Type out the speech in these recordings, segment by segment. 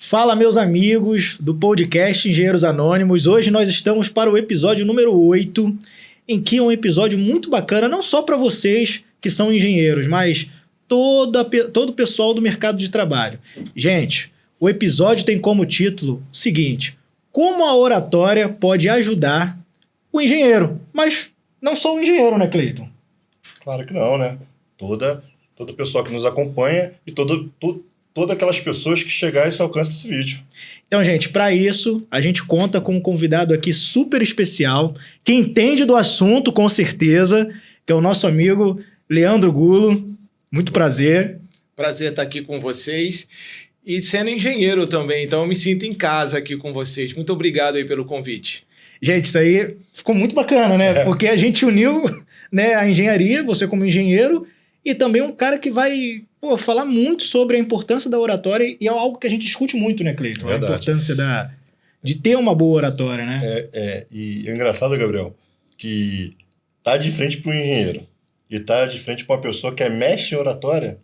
Fala, meus amigos do podcast Engenheiros Anônimos. Hoje nós estamos para o episódio número 8, em que é um episódio muito bacana, não só para vocês que são engenheiros, mas todo o pessoal do mercado de trabalho. Gente, o episódio tem como título o seguinte: como a oratória pode ajudar o engenheiro? Mas não só o engenheiro, né, Cleiton? Claro que não, né? Todo o pessoal que nos acompanha e todas aquelas pessoas que chegarem a esse alcance desse vídeo. Então, gente, para isso, a gente conta com um convidado aqui super especial, que entende do assunto, com certeza, que é o nosso amigo Leandro Gulo. Muito prazer. Prazer estar aqui com vocês e sendo engenheiro também, então eu me sinto em casa aqui com vocês. Muito obrigado aí pelo convite. Gente, isso aí ficou muito bacana, né? Porque a gente uniu, né, a engenharia, você como engenheiro, e também um cara que vai falar muito sobre a importância da oratória, e é algo que a gente discute muito, né, Cleiton? A importância de ter uma boa oratória, né? E é engraçado, Gabriel, que tá de frente para um engenheiro e tá de frente para uma pessoa que é mestre em oratória.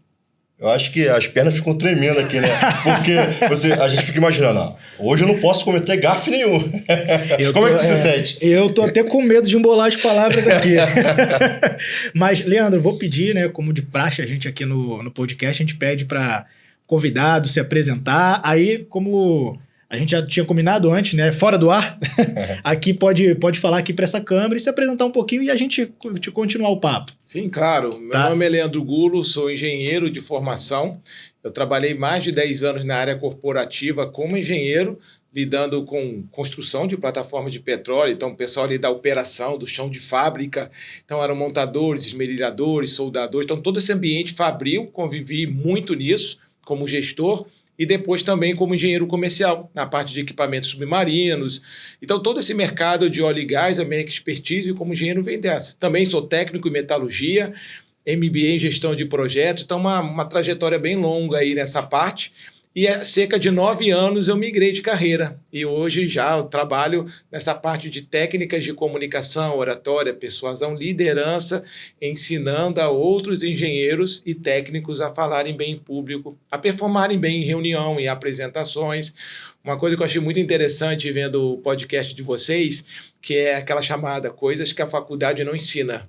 Eu acho que as pernas ficam tremendo aqui, né? Porque a gente fica imaginando, hoje eu não posso cometer gafe nenhum. Como é que você se sente? Eu tô até com medo de embolar as palavras aqui. Mas, Leandro, eu vou pedir, né? Como de praxe a gente aqui no podcast, a gente pede para convidado se apresentar. Aí, como a gente já tinha combinado antes, né? Fora do ar, aqui pode falar aqui para essa câmera e se apresentar um pouquinho e a gente continuar o papo. Sim, claro. Meu nome é Leandro Gulo, sou engenheiro de formação. Eu trabalhei mais de 10 anos na área corporativa como engenheiro, lidando com construção de plataforma de petróleo. Então, o pessoal ali da operação, do chão de fábrica. Então, eram montadores, esmerilhadores, soldadores. Então, todo esse ambiente fabril, convivi muito nisso como gestor. E depois também como engenheiro comercial, na parte de equipamentos submarinos. Então, todo esse mercado de óleo e gás, a minha expertise como engenheiro vem dessa. Também sou técnico em metalurgia, MBA em gestão de projetos, então uma trajetória bem longa aí nessa parte. E há cerca de 9 anos eu migrei de carreira. E hoje já eu trabalho nessa parte de técnicas de comunicação, oratória, persuasão, liderança, ensinando a outros engenheiros e técnicos a falarem bem em público, a performarem bem em reunião, em apresentações. Uma coisa que eu achei muito interessante vendo o podcast de vocês, que é aquela chamada coisas que a faculdade não ensina.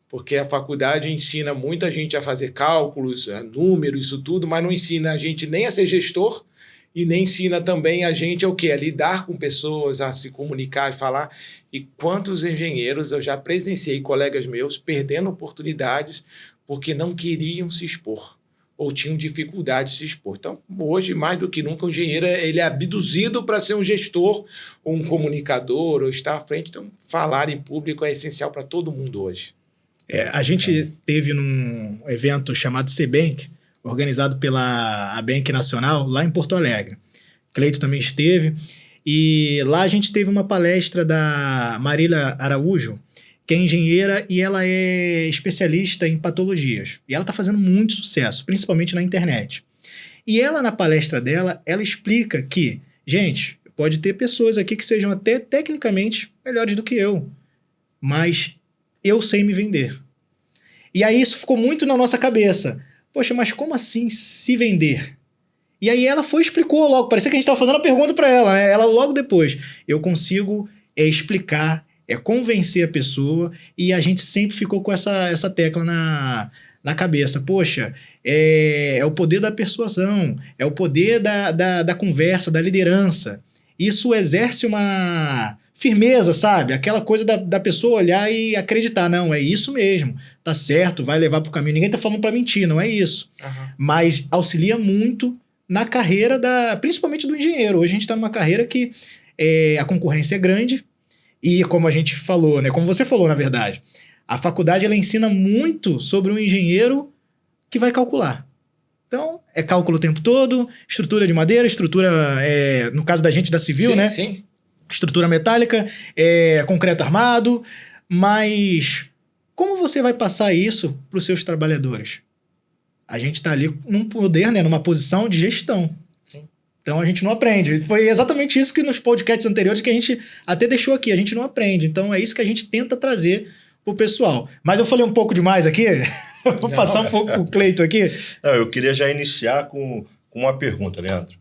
Porque a faculdade ensina muita gente a fazer cálculos, números, isso tudo, mas não ensina a gente nem a ser gestor e nem ensina também a gente o quê? A lidar com pessoas, a se comunicar e falar. E quantos engenheiros eu já presenciei, colegas meus, perdendo oportunidades porque não queriam se expor ou tinham dificuldade de se expor. Então, hoje, mais do que nunca, o engenheiro ele é abduzido para ser um gestor ou um comunicador ou estar à frente. Então, falar em público é essencial para todo mundo hoje. A gente teve num evento chamado C-Bank, organizado pela Bank Nacional, lá em Porto Alegre. Cleiton também esteve. E lá a gente teve uma palestra da Marília Araújo, que é engenheira e ela é especialista em patologias. E ela está fazendo muito sucesso, principalmente na internet. E ela, na palestra dela, ela explica que, gente, pode ter pessoas aqui que sejam até tecnicamente melhores do que eu, mas eu sei me vender. E aí isso ficou muito na nossa cabeça. Poxa, mas como assim se vender? E aí ela explicou logo, parecia que a gente estava fazendo a pergunta para ela, né? Ela logo depois, eu consigo explicar, convencer a pessoa, e a gente sempre ficou com essa tecla na cabeça. Poxa, é o poder da persuasão, é o poder da conversa, da liderança. Isso exerce uma firmeza, sabe? Aquela coisa da pessoa olhar e acreditar. Não, é isso mesmo. Tá certo, vai levar pro caminho. Ninguém tá falando pra mentir, não é isso. Uhum. Mas auxilia muito na carreira principalmente do engenheiro. Hoje a gente tá numa carreira que a concorrência é grande e como a gente falou, né? Como você falou, na verdade, a faculdade ela ensina muito sobre um engenheiro que vai calcular. Então, é cálculo o tempo todo, estrutura de madeira, estrutura, no caso da gente da civil, sim, né? Sim. Estrutura metálica, concreto armado, mas como você vai passar isso para os seus trabalhadores? A gente está ali num poder, né, numa posição de gestão. Sim. Então a gente não aprende. Foi exatamente isso que nos podcasts anteriores que a gente até deixou aqui, a gente não aprende. Então é isso que a gente tenta trazer para o pessoal. Mas eu falei um pouco demais aqui, vou passar um pouco para o Cleiton aqui. Não, eu queria já iniciar com uma pergunta, Leandro.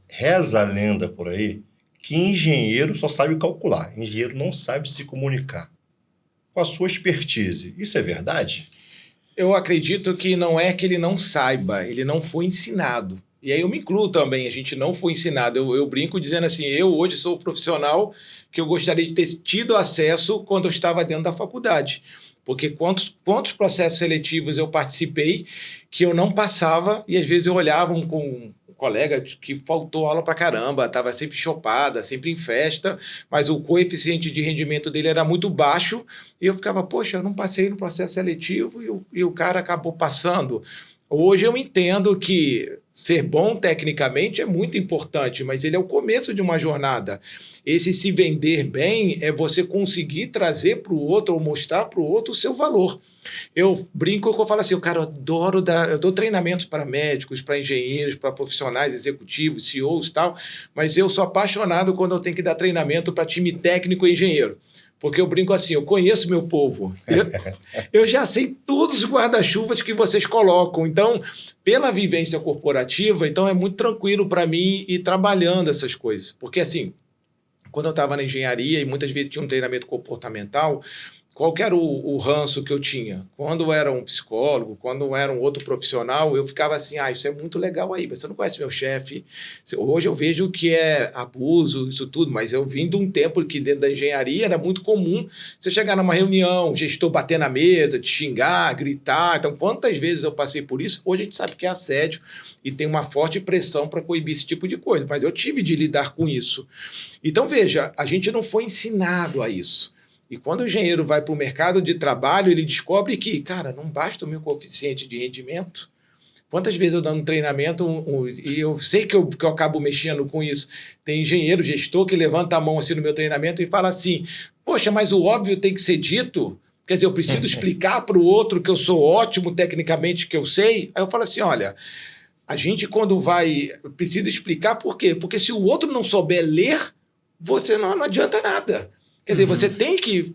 Reza a lenda por aí que engenheiro só sabe calcular, engenheiro não sabe se comunicar. Com a sua expertise, isso é verdade? Eu acredito que não é que ele não saiba, ele não foi ensinado. E aí eu me incluo também, a gente não foi ensinado. Eu brinco dizendo assim, eu hoje sou o profissional que eu gostaria de ter tido acesso quando eu estava dentro da faculdade. Porque quantos processos seletivos eu participei que eu não passava e às vezes eu olhava com um colega que faltou aula pra caramba, estava sempre chopada, sempre em festa, mas o coeficiente de rendimento dele era muito baixo e eu ficava, poxa, eu não passei no processo seletivo e o cara acabou passando. Hoje eu entendo que ser bom tecnicamente é muito importante, mas ele é o começo de uma jornada. Esse se vender bem é você conseguir trazer para o outro ou mostrar para o outro o seu valor. Eu brinco que eu falo assim, cara, eu dou treinamentos para médicos, para engenheiros, para profissionais executivos, CEOs e tal, mas eu sou apaixonado quando eu tenho que dar treinamento para time técnico e engenheiro. Porque eu brinco assim, eu conheço meu povo. Eu já sei todos os guarda-chuvas que vocês colocam. Então, pela vivência corporativa, então é muito tranquilo para mim ir trabalhando essas coisas. Porque assim, quando eu estava na engenharia e muitas vezes tinha um treinamento comportamental, qual que era o ranço que eu tinha? Quando eu era um psicólogo, quando eu era um outro profissional, eu ficava assim, isso é muito legal aí, mas você não conhece meu chefe. Hoje eu vejo que é abuso, isso tudo, mas eu vim de um tempo que dentro da engenharia era muito comum você chegar numa reunião, o gestor bater na mesa, te xingar, gritar. Então, quantas vezes eu passei por isso? Hoje a gente sabe que é assédio e tem uma forte pressão para coibir esse tipo de coisa, mas eu tive de lidar com isso. Então, veja, a gente não foi ensinado a isso. E quando o engenheiro vai para o mercado de trabalho, ele descobre que, cara, não basta o meu coeficiente de rendimento. Quantas vezes eu dando um treinamento e eu sei que eu acabo mexendo com isso. Tem engenheiro, gestor, que levanta a mão assim no meu treinamento e fala assim, poxa, mas o óbvio tem que ser dito. Quer dizer, eu preciso explicar para o outro que eu sou ótimo tecnicamente, que eu sei. Aí eu falo assim, olha, a gente quando precisa explicar por quê? Porque se o outro não souber ler, você não adianta nada. Quer dizer, você tem que,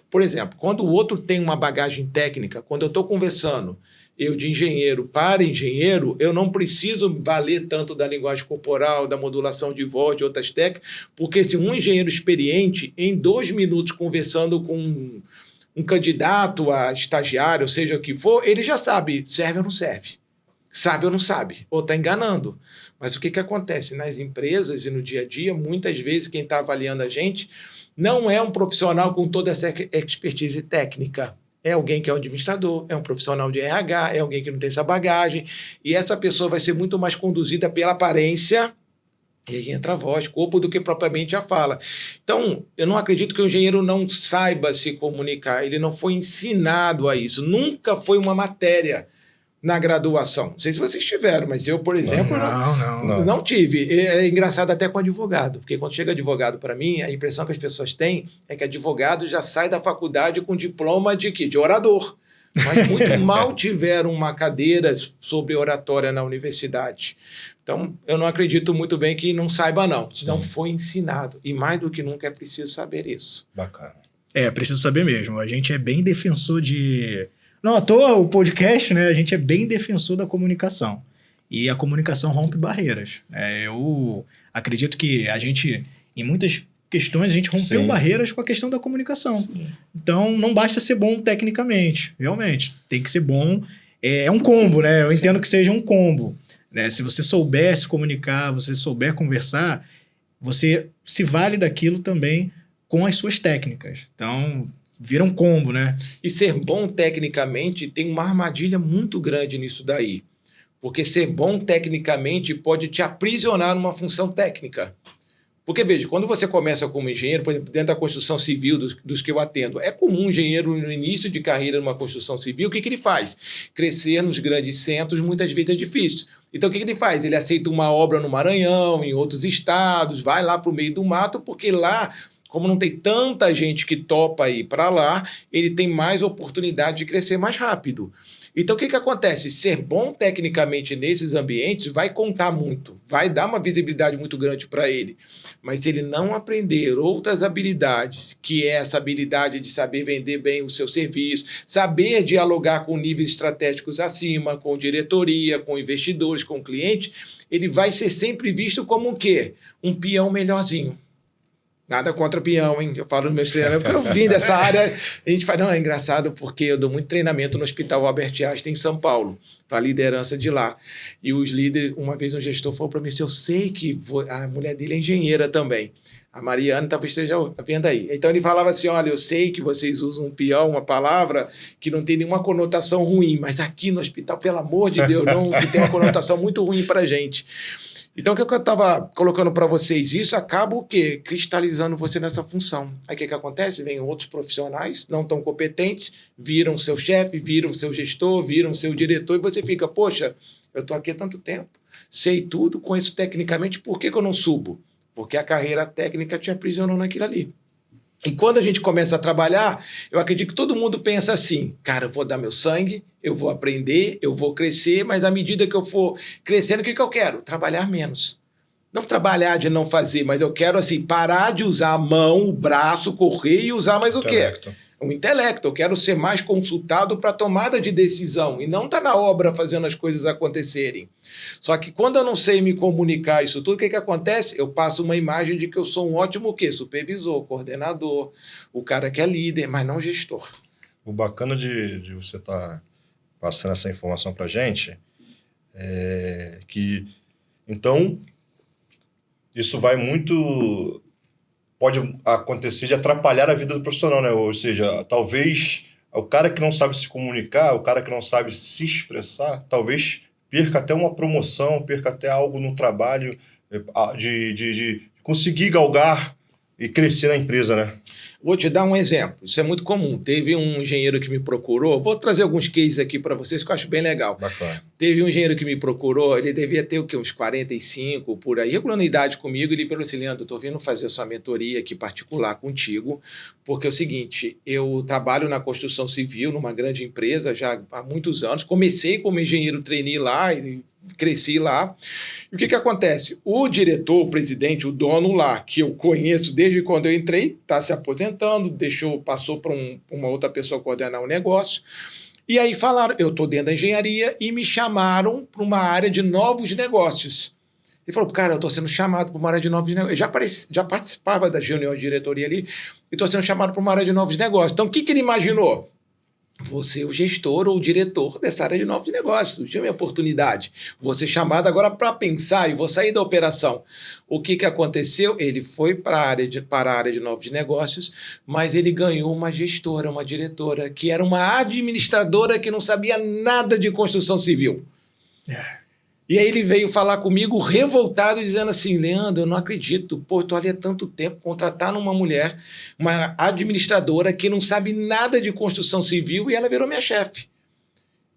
por exemplo, quando o outro tem uma bagagem técnica, quando eu estou conversando, eu de engenheiro para engenheiro, eu não preciso valer tanto da linguagem corporal, da modulação de voz, de outras técnicas, porque se um engenheiro experiente, em 2 minutos conversando com um candidato a estagiário, seja o que for, ele já sabe, serve ou não serve, sabe ou não sabe, ou está enganando. Mas o que acontece? Nas empresas e no dia a dia, muitas vezes quem está avaliando a gente não é um profissional com toda essa expertise técnica. É alguém que é um administrador, é um profissional de RH, é alguém que não tem essa bagagem. E essa pessoa vai ser muito mais conduzida pela aparência, e aí entra a voz, corpo, do que propriamente a fala. Então, eu não acredito que o engenheiro não saiba se comunicar. Ele não foi ensinado a isso. Nunca foi uma matéria na graduação. Não sei se vocês tiveram, mas eu, por exemplo, não tive. É engraçado até com advogado, porque quando chega advogado para mim, a impressão que as pessoas têm é que advogado já sai da faculdade com diploma de quê? De orador. Mas muito mal tiveram uma cadeira sobre oratória na universidade. Então, eu não acredito muito bem que não saiba, não. Não foi ensinado. E mais do que nunca é preciso saber isso. Bacana. Preciso saber mesmo. A gente é bem defensor de... Não à toa, o podcast, né? A gente é bem defensor da comunicação. E a comunicação rompe barreiras. Eu acredito que a gente, em muitas questões, a gente rompeu barreiras com a questão da comunicação. Sim. Então, não basta ser bom tecnicamente. Realmente, tem que ser bom. É um combo, né? Eu entendo que seja um combo. Né? Se você souber se comunicar, você souber conversar, você se vale daquilo também com as suas técnicas. Então... vira um combo, né? E ser bom tecnicamente tem uma armadilha muito grande nisso daí. Porque ser bom tecnicamente pode te aprisionar numa função técnica. Porque, veja, quando você começa como engenheiro, por exemplo, dentro da construção civil dos que eu atendo, é comum um engenheiro no início de carreira numa construção civil, o que ele faz? Crescer nos grandes centros muitas vezes é difícil. Então, o que ele faz? Ele aceita uma obra no Maranhão, em outros estados, vai lá para o meio do mato, porque lá... como não tem tanta gente que topa ir para lá, ele tem mais oportunidade de crescer mais rápido. Então, o que acontece? Ser bom tecnicamente nesses ambientes vai contar muito, vai dar uma visibilidade muito grande para ele. Mas se ele não aprender outras habilidades, que é essa habilidade de saber vender bem o seu serviço, saber dialogar com níveis estratégicos acima, com diretoria, com investidores, com cliente, ele vai ser sempre visto como um quê? Um peão melhorzinho. Nada contra peão, hein? Eu falo no meu treinamento, porque eu vim dessa área. A gente fala, não, é engraçado porque eu dou muito treinamento no Hospital Albert Einstein em São Paulo, para a liderança de lá. E os líderes, uma vez um gestor falou para mim, eu sei que a mulher dele é engenheira também. A Mariana talvez esteja vendo aí. Então ele falava assim, olha, eu sei que vocês usam um peão, uma palavra que não tem nenhuma conotação ruim, mas aqui no hospital, pelo amor de Deus, não, que tem uma conotação muito ruim para a gente. Então, o que eu estava colocando para vocês, isso acaba o quê? Cristalizando você nessa função. Aí o que acontece? Vem outros profissionais não tão competentes, viram seu chefe, viram seu gestor, viram seu diretor, e você fica, poxa, eu estou aqui há tanto tempo, sei tudo, conheço tecnicamente, por que eu não subo? Porque a carreira técnica te aprisionou naquilo ali. E quando a gente começa a trabalhar, eu acredito que todo mundo pensa assim, cara, eu vou dar meu sangue, eu vou aprender, eu vou crescer, mas à medida que eu for crescendo, o que eu quero? Trabalhar menos. Não trabalhar de não fazer, mas eu quero assim, parar de usar a mão, o braço, correr e usar mais o quê? O intelecto. Eu quero ser mais consultado para tomada de decisão e não estar na obra fazendo as coisas acontecerem. Só que quando eu não sei me comunicar isso tudo, o que acontece? Eu passo uma imagem de que eu sou um ótimo o quê? Supervisor, coordenador, o cara que é líder, mas não gestor. O bacana de você estar passando essa informação para a gente é que, então, isso vai muito... pode acontecer de atrapalhar a vida do profissional, né? Ou seja, talvez o cara que não sabe se comunicar, o cara que não sabe se expressar, talvez perca até uma promoção, perca até algo no trabalho, de conseguir galgar e crescer na empresa, né? Vou te dar um exemplo, isso é muito comum. Teve um engenheiro que me procurou, vou trazer alguns cases aqui para vocês que eu acho bem legal. Bacana. Teve um engenheiro que me procurou, ele devia ter o quê? Uns 45, por aí, regulando a idade comigo, ele falou assim, Leandro, estou vindo fazer sua mentoria aqui particular contigo, porque é o seguinte, eu trabalho na construção civil, numa grande empresa já há muitos anos, comecei como engenheiro trainee lá, e cresci lá. E o que acontece? O diretor, o presidente, o dono lá, que eu conheço desde quando eu entrei, está se aposentando, passou para uma outra pessoa coordenar o negócio. E aí falaram, eu estou dentro da engenharia e me chamaram para uma área de novos negócios. Ele falou, cara, eu estou sendo chamado para uma área de novos negócios. Eu já participava da reunião de diretoria ali e estou sendo chamado para uma área de novos negócios. Então, o que ele imaginou? Você é o gestor ou o diretor dessa área de novos negócios. Surgiu a minha oportunidade. Vou ser chamado agora para pensar e vou sair da operação. O que aconteceu? Ele foi para a área de novos negócios, mas ele ganhou uma gestora, uma diretora, que era uma administradora que não sabia nada de construção civil. E aí ele veio falar comigo revoltado, dizendo assim, Leandro, eu não acredito, pô, eu tô ali há tanto tempo, contratar uma mulher, uma administradora que não sabe nada de construção civil e ela virou minha chefe.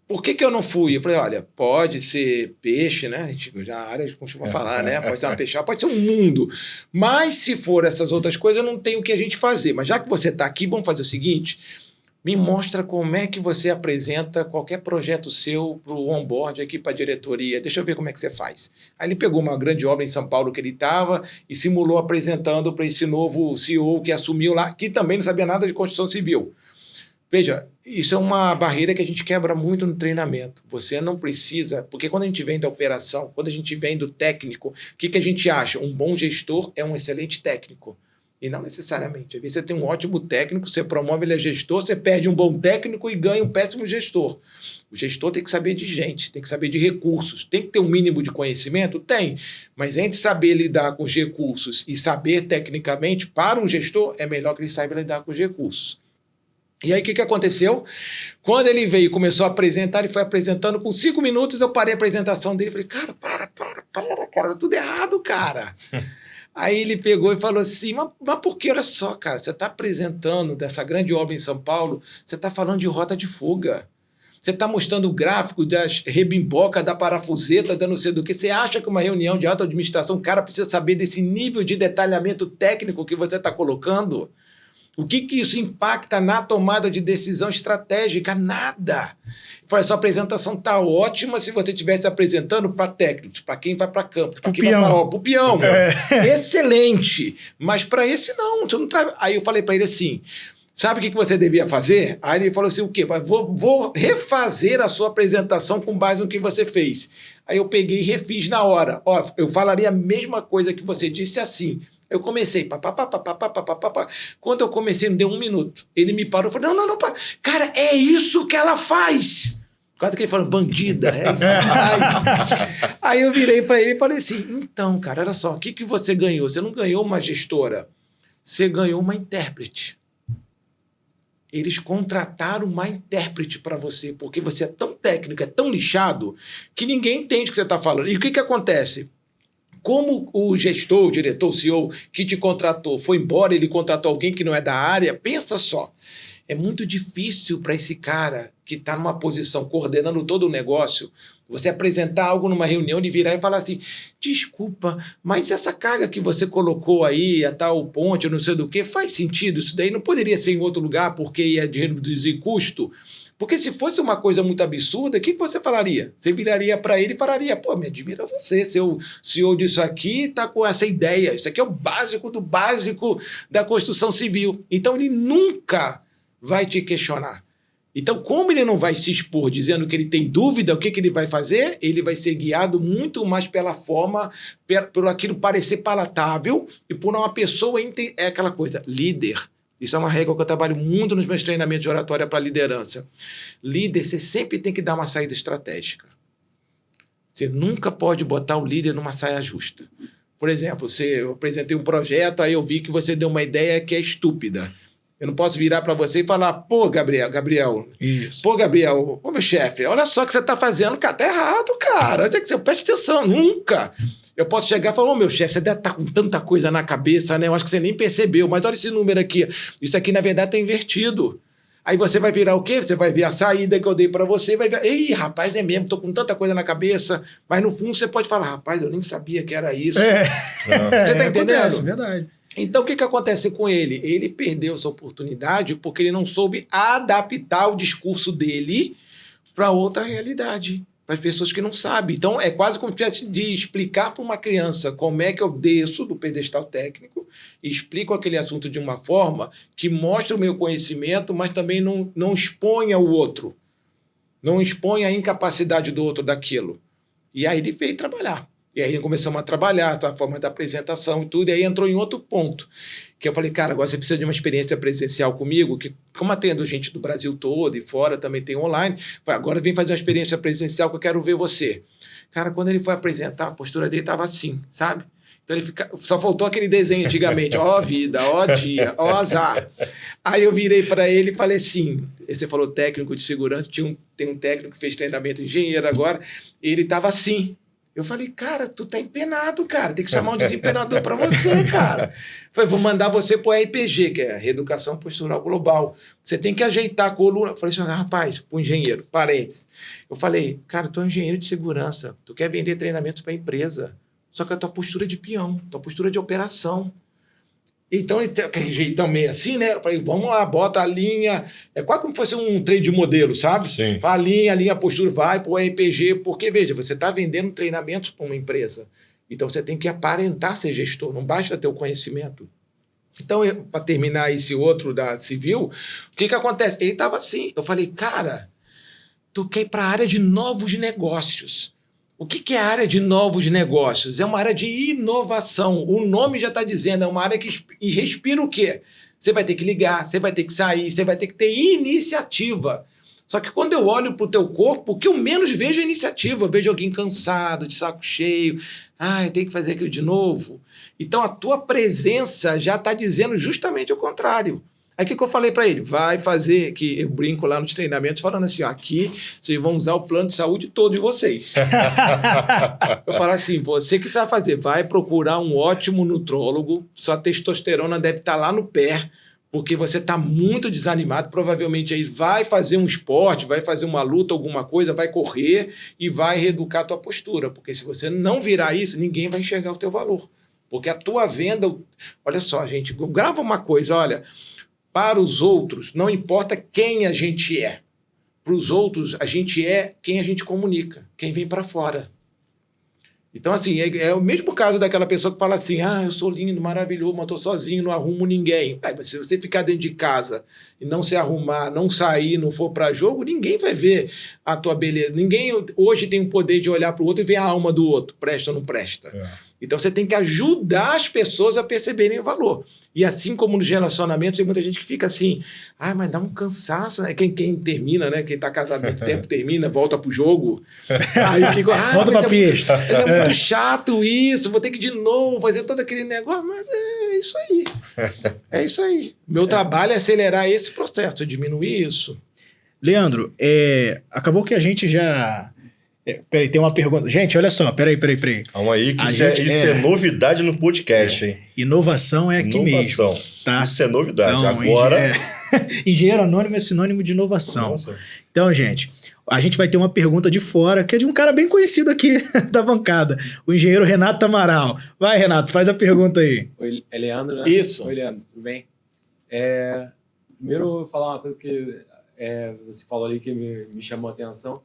Por que eu não fui? Eu falei, olha, pode ser peixe, né? Já a área costuma falar, né? Pode ser uma peixada, pode ser um mundo. Mas se for essas outras coisas, não tem o que a gente fazer. Mas já que você está aqui, vamos fazer o seguinte... Me mostra como é que você apresenta qualquer projeto seu para o onboard aqui para a diretoria. Deixa eu ver como é que você faz. Aí ele pegou uma grande obra em São Paulo que ele estava e simulou apresentando para esse novo CEO que assumiu lá, que também não sabia nada de construção civil. Veja, isso é uma barreira que a gente quebra muito no treinamento. Você não precisa... Porque quando a gente vem da operação, quando a gente vem do técnico, o que a gente acha? Um bom gestor é um excelente técnico. E não necessariamente. Às vezes você tem um ótimo técnico, você promove ele a gestor, você perde um bom técnico e ganha um péssimo gestor. O gestor tem que saber de gente, tem que saber de recursos. Tem que ter um mínimo de conhecimento? Tem. Mas entre saber lidar com os recursos e saber tecnicamente, para um gestor, é melhor que ele saiba lidar com os recursos. E aí o que aconteceu? Quando ele veio e começou a apresentar, ele foi apresentando, com 5 minutos eu parei a apresentação dele e falei, cara, para, tá tudo errado, cara. Aí ele pegou e falou assim, mas por que? Olha só, cara, você está apresentando dessa grande obra em São Paulo, você está falando de rota de fuga. Você está mostrando o gráfico das rebimboca, da parafuseta, da não sei do que. Você acha que uma reunião de alta administração, o cara precisa saber desse nível de detalhamento técnico que você está colocando? O que isso impacta na tomada de decisão estratégica? Nada. Eu falei, sua apresentação está ótima se você estivesse apresentando para técnicos, para quem vai para campo, para quem vai para o peão. Excelente. Mas para esse não. Você não Aí eu falei para ele assim, sabe o que você devia fazer? Aí ele falou assim, o quê? Vou refazer a sua apresentação com base no que você fez. Aí eu peguei e refiz na hora. Ó, eu falaria a mesma coisa que você disse assim. Eu comecei, Quando eu comecei, não deu 1 minuto. Ele me parou e falou, não, cara, é isso que ela faz. Quase que ele falou, bandida, é isso que ela faz. Aí eu virei para ele e falei assim, então, cara, olha só, o que você ganhou? Você não ganhou uma gestora, você ganhou uma intérprete. Eles contrataram uma intérprete para você, porque você é tão técnico, é tão lixado, que ninguém entende o que você está falando. E o que acontece? Como o gestor, o diretor, o CEO que te contratou foi embora, ele contratou alguém que não é da área, pensa só. É muito difícil para esse cara que está numa posição coordenando todo o negócio, você apresentar algo numa reunião e virar e falar assim, desculpa, mas essa carga que você colocou aí, a tal ponte, não sei do que, faz sentido? Isso daí não poderia ser em outro lugar porque ia reduzir custo? Porque se fosse uma coisa muito absurda, o que você falaria? Você viraria para ele e falaria, pô, me admira você, seu CEO disso aqui está com essa ideia, isso aqui é o básico do básico da construção civil. Então ele nunca vai te questionar. Então, como ele não vai se expor dizendo que ele tem dúvida, o que ele vai fazer? Ele vai ser guiado muito mais pela forma, pelo aquilo parecer palatável e por uma pessoa, é aquela coisa, líder. Isso é uma regra que eu trabalho muito nos meus treinamentos de oratória para liderança. Líder, você sempre tem que dar uma saída estratégica. Você nunca pode botar o líder numa saia justa. Por exemplo, eu apresentei um projeto, aí eu vi que você deu uma ideia que é estúpida. Eu não posso virar para você e falar, pô, Gabriel. Isso. Pô, Gabriel, ô, meu chefe, olha só o que você está fazendo, cara, tá errado, cara. Onde é que você preste atenção? Nunca. Eu posso chegar e falar, ô, meu chefe, você deve estar com tanta coisa na cabeça, né? Eu acho que você nem percebeu, mas olha esse número aqui. Isso aqui, na verdade, está invertido. Aí você vai virar o quê? Você vai ver a saída que eu dei para você, vai ver, ei, rapaz, é mesmo, tô com tanta coisa na cabeça, mas no fundo você pode falar, rapaz, eu nem sabia que era isso. Você tá entendendo? Acontece, verdade. Então, o que acontece com ele? Ele perdeu essa oportunidade porque ele não soube adaptar o discurso dele para outra realidade, para as pessoas que não sabem. Então, é quase como se tivesse de explicar para uma criança como é que eu desço do pedestal técnico e explico aquele assunto de uma forma que mostra o meu conhecimento, mas também não exponha o outro, não exponha a incapacidade do outro daquilo. E aí ele veio trabalhar. E aí começamos a trabalhar essa forma da apresentação e tudo, e aí entrou em outro ponto, que eu falei, cara, agora você precisa de uma experiência presencial comigo, que como atendo gente do Brasil todo e fora, também tem online, agora vem fazer uma experiência presencial que eu quero ver você. Cara, quando ele foi apresentar, a postura dele estava assim, sabe? Então ele só faltou aquele desenho antigamente, ó vida, ó dia, ó azar. Aí eu virei para ele e falei assim, você falou técnico de segurança, tem um técnico que fez treinamento engenheiro agora, e ele estava assim. Eu falei, cara, tu tá empenado, cara. Tem que chamar um desempenador para você, cara. Falei, vou mandar você pro RPG, que é a Reeducação Postural Global. Você tem que ajeitar a coluna. Eu falei assim, rapaz, pro engenheiro, parênteses. Eu falei, cara, tu é um engenheiro de segurança. Tu quer vender treinamentos para empresa. Só que a tua postura é de peão, tua postura é de operação. Então, ele tem aquele jeitão meio assim, né? Eu falei, vamos lá, bota a linha. É quase como se fosse um treino de modelo, sabe? Sim. A linha, a postura, vai para o RPG. Porque, veja, você está vendendo treinamentos para uma empresa. Então, você tem que aparentar ser gestor, não basta ter o conhecimento. Então, para terminar esse outro da civil, o que acontece? Ele estava assim. Eu falei, cara, tu quer ir para a área de novos negócios. O que é a área de novos negócios? É uma área de inovação. O nome já está dizendo, é uma área que respira o quê? Você vai ter que ligar, você vai ter que sair, você vai ter que ter iniciativa. Só que quando eu olho para o teu corpo, o que eu menos vejo é iniciativa. Eu vejo alguém cansado, de saco cheio. Ai, tem que fazer aquilo de novo. Então, a tua presença já está dizendo justamente o contrário. Aí o que eu falei para ele? Vai fazer, que eu brinco lá nos treinamentos, falando assim, ó, aqui vocês vão usar o plano de saúde todo de vocês. Eu falo assim, você que vai fazer, vai procurar um ótimo nutrólogo, sua testosterona deve estar lá no pé, porque você está muito desanimado, provavelmente aí vai fazer um esporte, vai fazer uma luta, alguma coisa, vai correr e vai reeducar a tua postura, porque se você não virar isso, ninguém vai enxergar o teu valor. Porque a tua venda, olha só, gente, grava uma coisa, olha, Para os outros, não importa quem a gente é. Para os outros, a gente é quem a gente comunica, quem vem para fora. Então, assim, é o mesmo caso daquela pessoa que fala assim, eu sou lindo, maravilhoso, mas estou sozinho, não arrumo ninguém. Mas se você ficar dentro de casa e não se arrumar, não sair, não for para jogo, ninguém vai ver a tua beleza. Ninguém hoje tem o poder de olhar para o outro e ver a alma do outro, presta ou não presta. Então, você tem que ajudar as pessoas a perceberem o valor. E assim como nos relacionamentos, tem muita gente que fica assim, mas dá um cansaço, né? Quem termina, né? Quem está casado há muito tempo termina, volta pro jogo. Aí fica, volta pra pista. Mas é muito chato isso, vou ter que de novo fazer todo aquele negócio, mas é isso aí. É isso aí. Meu trabalho é acelerar esse processo, diminuir isso. Leandro, acabou que a gente já... Peraí, tem uma pergunta. Gente, olha só, peraí. Calma aí, que isso é novidade no podcast, hein? Inovação é aqui mesmo. Tá? Isso é novidade. Então, agora... Engenheiro anônimo é sinônimo de inovação. Nossa. Então, gente, a gente vai ter uma pergunta de fora, que é de um cara bem conhecido aqui da bancada, o engenheiro Renato Amaral. Vai, Renato, faz a pergunta aí. Oi, é Leandro, né? Isso. Oi, Leandro, tudo bem? Primeiro, eu vou falar uma coisa que você falou ali que me chamou a atenção,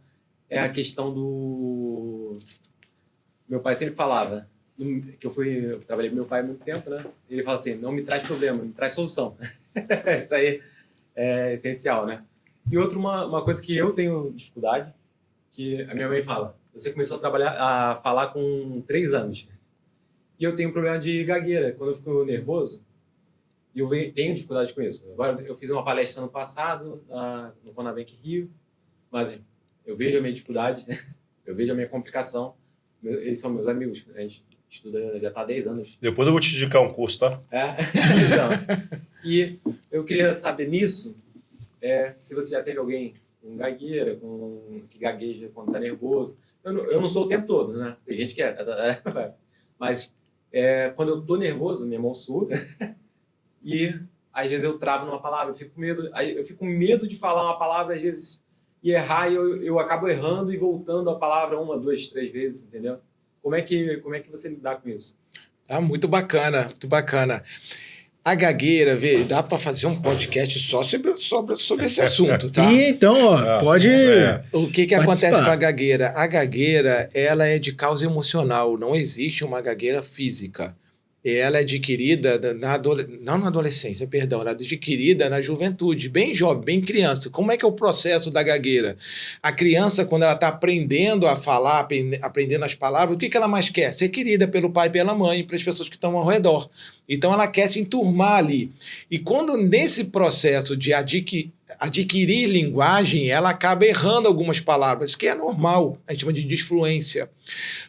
é a questão do... Meu pai sempre falava, que eu trabalhei com meu pai há muito tempo, né? Ele fala assim, não me traz problema, me traz solução. Isso aí é essencial, né? E outra, uma coisa que eu tenho dificuldade, que a minha mãe fala, você começou a falar com 3 anos. E eu tenho um problema de gagueira. Quando eu fico nervoso, e eu tenho dificuldade com isso. Agora, eu fiz uma palestra ano passado no Conabank Rio, mas eu vejo a minha dificuldade, eu vejo a minha complicação. Eles são meus amigos, a gente estuda já está há 10 anos. Depois eu vou te indicar um curso, tá? Então, e eu queria saber nisso, se você já teve alguém com gagueira, que gagueja quando está nervoso. Eu não sou o tempo todo, né? Tem gente que mas quando eu estou nervoso, minha mão suga, e às vezes eu travo numa palavra, eu fico com medo de falar uma palavra, às vezes, e errar, e eu acabo errando e voltando a palavra 1, 2, 3 vezes, entendeu? Como é que você lidar com isso? Muito bacana, muito bacana. A gagueira, dá para fazer um podcast só sobre esse assunto, tá? E então, pode... O que acontece com a gagueira? A gagueira, ela é de causa emocional, não existe uma gagueira física. Ela é adquirida não na adolescência, perdão, ela é adquirida na juventude, bem jovem, bem criança. Como é que é o processo da gagueira? A criança, quando ela está aprendendo a falar, aprendendo as palavras, o que ela mais quer? Ser querida pelo pai e pela mãe e pelas pessoas que estão ao redor. Então, ela quer se enturmar ali. E quando nesse processo de adquirir linguagem, ela acaba errando algumas palavras, que é normal, a gente chama de disfluência.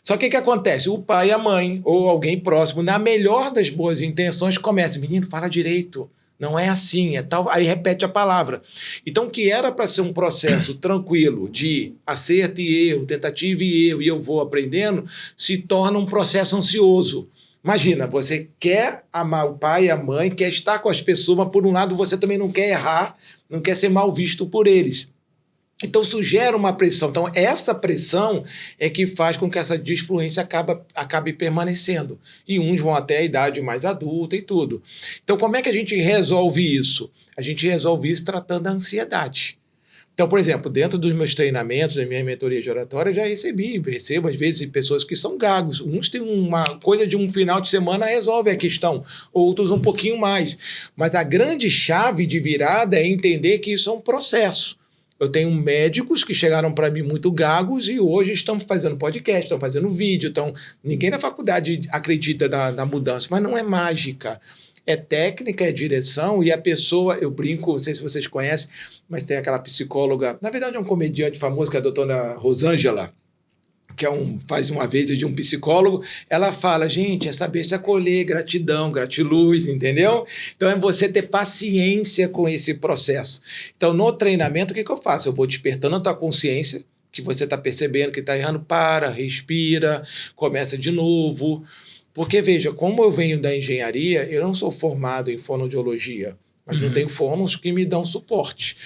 Só que o que acontece? O pai e a mãe, ou alguém próximo, na melhor das boas intenções, começa, menino, fala direito, não é assim, é tal, aí repete a palavra. Então, o que era para ser um processo tranquilo, de acerto e erro, tentativa e erro, e eu vou aprendendo, se torna um processo ansioso. Imagina, você quer amar o pai e a mãe, quer estar com as pessoas, mas por um lado você também não quer errar, não quer ser mal visto por eles. Então isso gera uma pressão. Então essa pressão é que faz com que essa disfluência acabe permanecendo. E uns vão até a idade mais adulta e tudo. Então como é que a gente resolve isso? A gente resolve isso tratando a ansiedade. Então, por exemplo, dentro dos meus treinamentos, da minha mentoria de oratória, eu já recebo às vezes pessoas que são gagos. Uns têm uma coisa de um final de semana, resolve a questão, outros um pouquinho mais. Mas a grande chave de virada é entender que isso é um processo. Eu tenho médicos que chegaram para mim muito gagos e hoje estão fazendo podcast, estão fazendo vídeo. Ninguém na faculdade acredita na mudança, mas não é mágica. É técnica, é direção, e a pessoa, eu brinco, não sei se vocês conhecem, mas tem aquela psicóloga, na verdade é um comediante famoso, que é a doutora Rosângela, que faz uma vez de um psicólogo, ela fala, gente, é saber se acolher, gratidão, gratiluz, entendeu? Então é você ter paciência com esse processo. Então no treinamento, o que eu faço? Eu vou despertando a tua consciência, que você está percebendo que está errando, respira, começa de novo. Porque, veja, como eu venho da engenharia, eu não sou formado em fonoaudiologia. mas eu tenho fônolos que me dão suporte.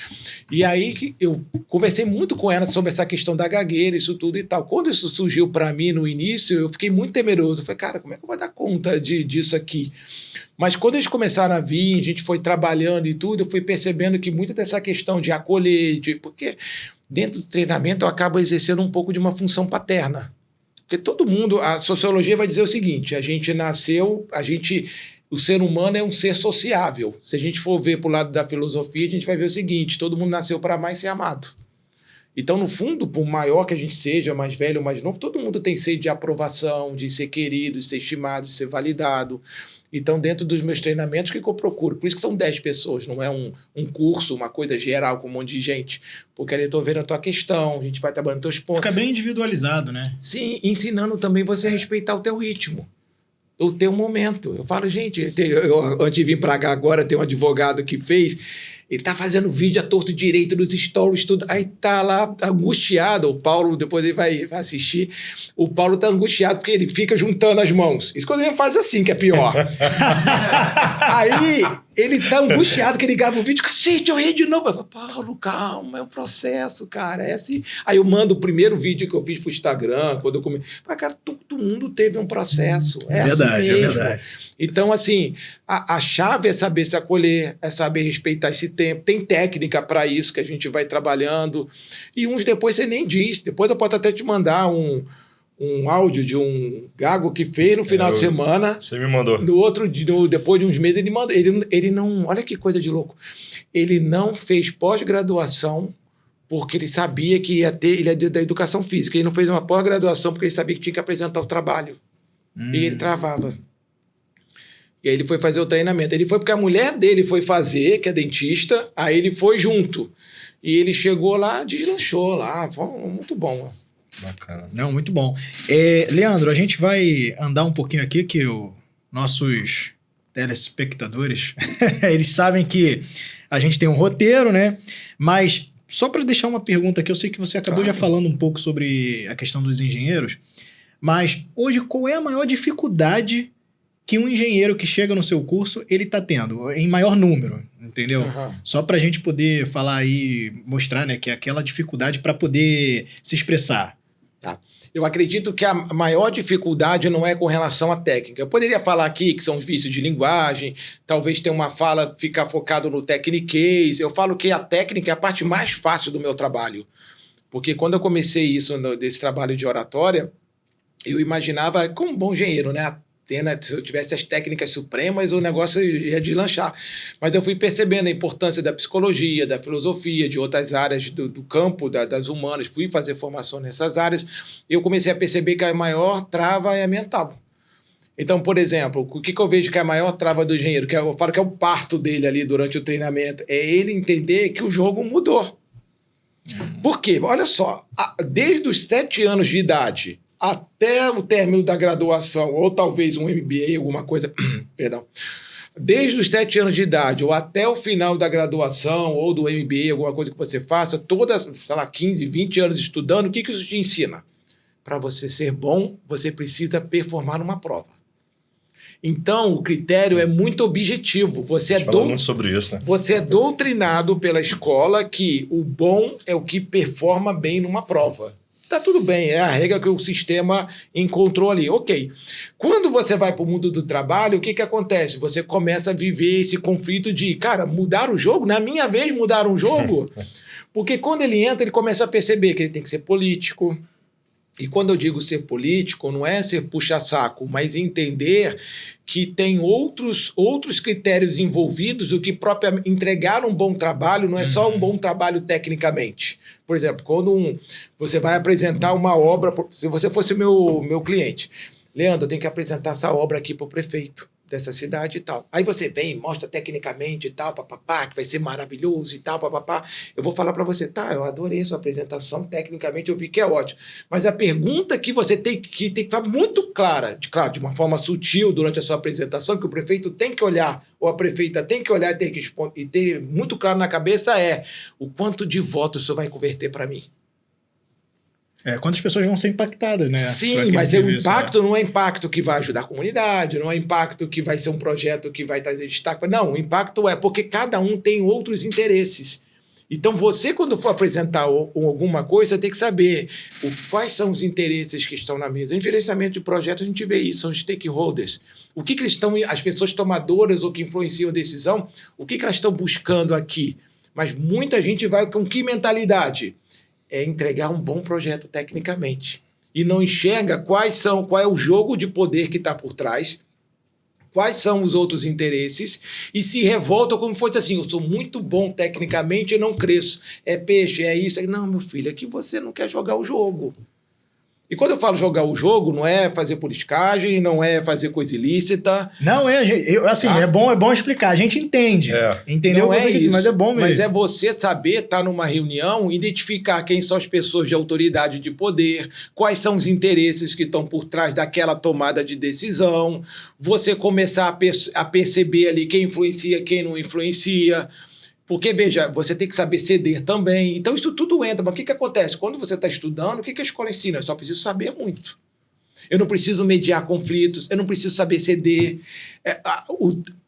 E aí que eu conversei muito com ela sobre essa questão da gagueira, isso tudo e tal. Quando isso surgiu para mim no início, eu fiquei muito temeroso. Eu falei, cara, como é que eu vou dar conta disso aqui? Mas quando eles começaram a vir, a gente foi trabalhando e tudo, eu fui percebendo que muito dessa questão de acolher, porque dentro do treinamento eu acabo exercendo um pouco de uma função paterna. Porque todo mundo, a sociologia vai dizer o seguinte, o ser humano é um ser sociável. Se a gente for ver para o lado da filosofia, a gente vai ver o seguinte, todo mundo nasceu para amar e ser amado. Então, no fundo, por maior que a gente seja, mais velho ou mais novo, todo mundo tem sede de aprovação, de ser querido, de ser estimado, de ser validado. Então, dentro dos meus treinamentos, o que eu procuro? Por isso que são 10 pessoas, não é um curso, uma coisa geral com um monte de gente. Porque ali eu estou vendo a tua questão, a gente vai trabalhando teus pontos. Fica bem individualizado, né? Sim, ensinando também você a respeitar o teu ritmo, o teu momento. Eu falo, gente, antes de vir para cá agora, tem um advogado que fez... Ele tá fazendo vídeo à torto direito dos stories, tudo. Aí tá lá angustiado. O Paulo, depois ele vai assistir. O Paulo tá angustiado porque ele fica juntando as mãos. Isso quando ele faz assim, que é pior. Aí ele tá angustiado que ele grava o vídeo. Sim, eu ri de novo. Eu falo, Paulo, calma, é um processo, cara. É assim. Aí eu mando o primeiro vídeo que eu fiz pro Instagram, quando eu comecei. Mas, cara, todo mundo teve um processo. É verdade, assim é verdade. Então, assim, a chave é saber se acolher, é saber respeitar esse tempo. Tem técnica para isso que a gente vai trabalhando. E uns depois você nem diz. Depois eu posso até te mandar um áudio de um gago que fez no final de semana. Você me mandou. Depois de uns meses, ele mandou. Ele não... Olha que coisa de louco. Ele não fez pós-graduação porque ele sabia que ia ter... Ele é da educação física. Ele não fez uma pós-graduação porque ele sabia que tinha que apresentar o trabalho. E ele travava. E aí ele foi fazer o treinamento. Ele foi porque a mulher dele foi fazer, que é dentista, aí ele foi junto. E ele chegou lá, deslanchou lá. Muito bom. Bacana. Não, muito bom. Leandro, a gente vai andar um pouquinho aqui, que os nossos telespectadores, eles sabem que a gente tem um roteiro, né? Mas só para deixar uma pergunta aqui, eu sei que você acabou já falando um pouco sobre a questão dos engenheiros, mas hoje qual é a maior dificuldade que um engenheiro que chega no seu curso, ele está tendo, em maior número, entendeu? Uhum. Só para a gente poder falar aí, mostrar, né, que é aquela dificuldade para poder se expressar. Tá. Eu acredito que a maior dificuldade não é com relação à técnica. Eu poderia falar aqui que são os vícios de linguagem, talvez ter uma fala, ficar focado no techniquez. Eu falo que a técnica é a parte mais fácil do meu trabalho. Porque quando eu comecei desse trabalho de oratória, eu imaginava, como um bom engenheiro, né? Se eu tivesse as técnicas supremas, o negócio ia deslanchar. Mas eu fui percebendo a importância da psicologia, da filosofia, de outras áreas do campo, das humanas. Fui fazer formação nessas áreas. E eu comecei a perceber que a maior trava é a mental. Então, por exemplo, o que eu vejo que é a maior trava do engenheiro, que eu falo que é o parto dele ali durante o treinamento, é ele entender que o jogo mudou. Por quê? Olha só, desde os 7 anos de idade até o término da graduação, ou talvez um MBA, alguma coisa, perdão, desde os 7 anos de idade ou até o final da graduação ou do MBA, alguma coisa que você faça, todas, sei lá, 15, 20 anos estudando, o que isso te ensina? Para você ser bom, você precisa performar numa prova. Então, o critério é muito objetivo. Você muito sobre isso, né? Você é doutrinado pela escola que o bom é o que performa bem numa prova. Tá tudo bem, é a regra que o sistema encontrou ali. Ok. Quando você vai para o mundo do trabalho, o que acontece? Você começa a viver esse conflito de, cara, mudar o jogo? Na minha vez, mudar um jogo? Porque quando ele entra, ele começa a perceber que ele tem que ser político. E quando eu digo ser político, não é ser puxa-saco, mas entender que tem outros critérios envolvidos do que propriamente entregar um bom trabalho, não é só um bom trabalho tecnicamente. Por exemplo, quando você vai apresentar uma obra, se você fosse meu cliente, Leandro, eu tenho que apresentar essa obra aqui para o prefeito dessa cidade e tal. Aí você vem, mostra tecnicamente e tal, papapá, que vai ser maravilhoso e tal, papapá. Eu vou falar para você, tá, eu adorei a sua apresentação, tecnicamente eu vi que é ótimo. Mas a pergunta que você tem que estar muito clara, de uma forma sutil durante a sua apresentação, que o prefeito tem que olhar, ou a prefeita tem que olhar e ter muito claro na cabeça é o quanto de votos isso vai converter para mim. Quantas pessoas vão ser impactadas, né? por Sim, aquele mas o serviço, impacto não é impacto que vai ajudar a comunidade, não é impacto que vai ser um projeto que vai trazer destaque. Não, o impacto é porque cada um tem outros interesses. Então, você, quando for apresentar alguma coisa, tem que saber quais são os interesses que estão na mesa. Em gerenciamento de projetos, a gente vê isso, são os stakeholders. O que eles estão, as pessoas tomadoras ou que influenciam a decisão, o que elas estão buscando aqui? Mas muita gente vai com que mentalidade? É entregar um bom projeto tecnicamente. E não enxerga qual é o jogo de poder que está por trás, quais são os outros interesses, e se revolta como se fosse assim, eu sou muito bom tecnicamente e não cresço. É peixe, é isso. Não, meu filho, aqui você não quer jogar o jogo. E quando eu falo jogar o jogo, não é fazer politicagem, não é fazer coisa ilícita. Não, assim, Tá? é bom explicar. A gente entende. Entendeu? Não é isso, mas é bom mesmo. Mas é você saber estar numa reunião, identificar quem são as pessoas de autoridade de poder, quais são os interesses que estão por trás daquela tomada de decisão, você começar a perceber ali quem influencia, quem não influencia. Porque, veja, você tem que saber ceder também. Então, isso tudo entra. Mas o que acontece? Quando você está estudando, o que a escola ensina? Eu só preciso saber muito. Eu não preciso mediar conflitos, eu não preciso saber ceder.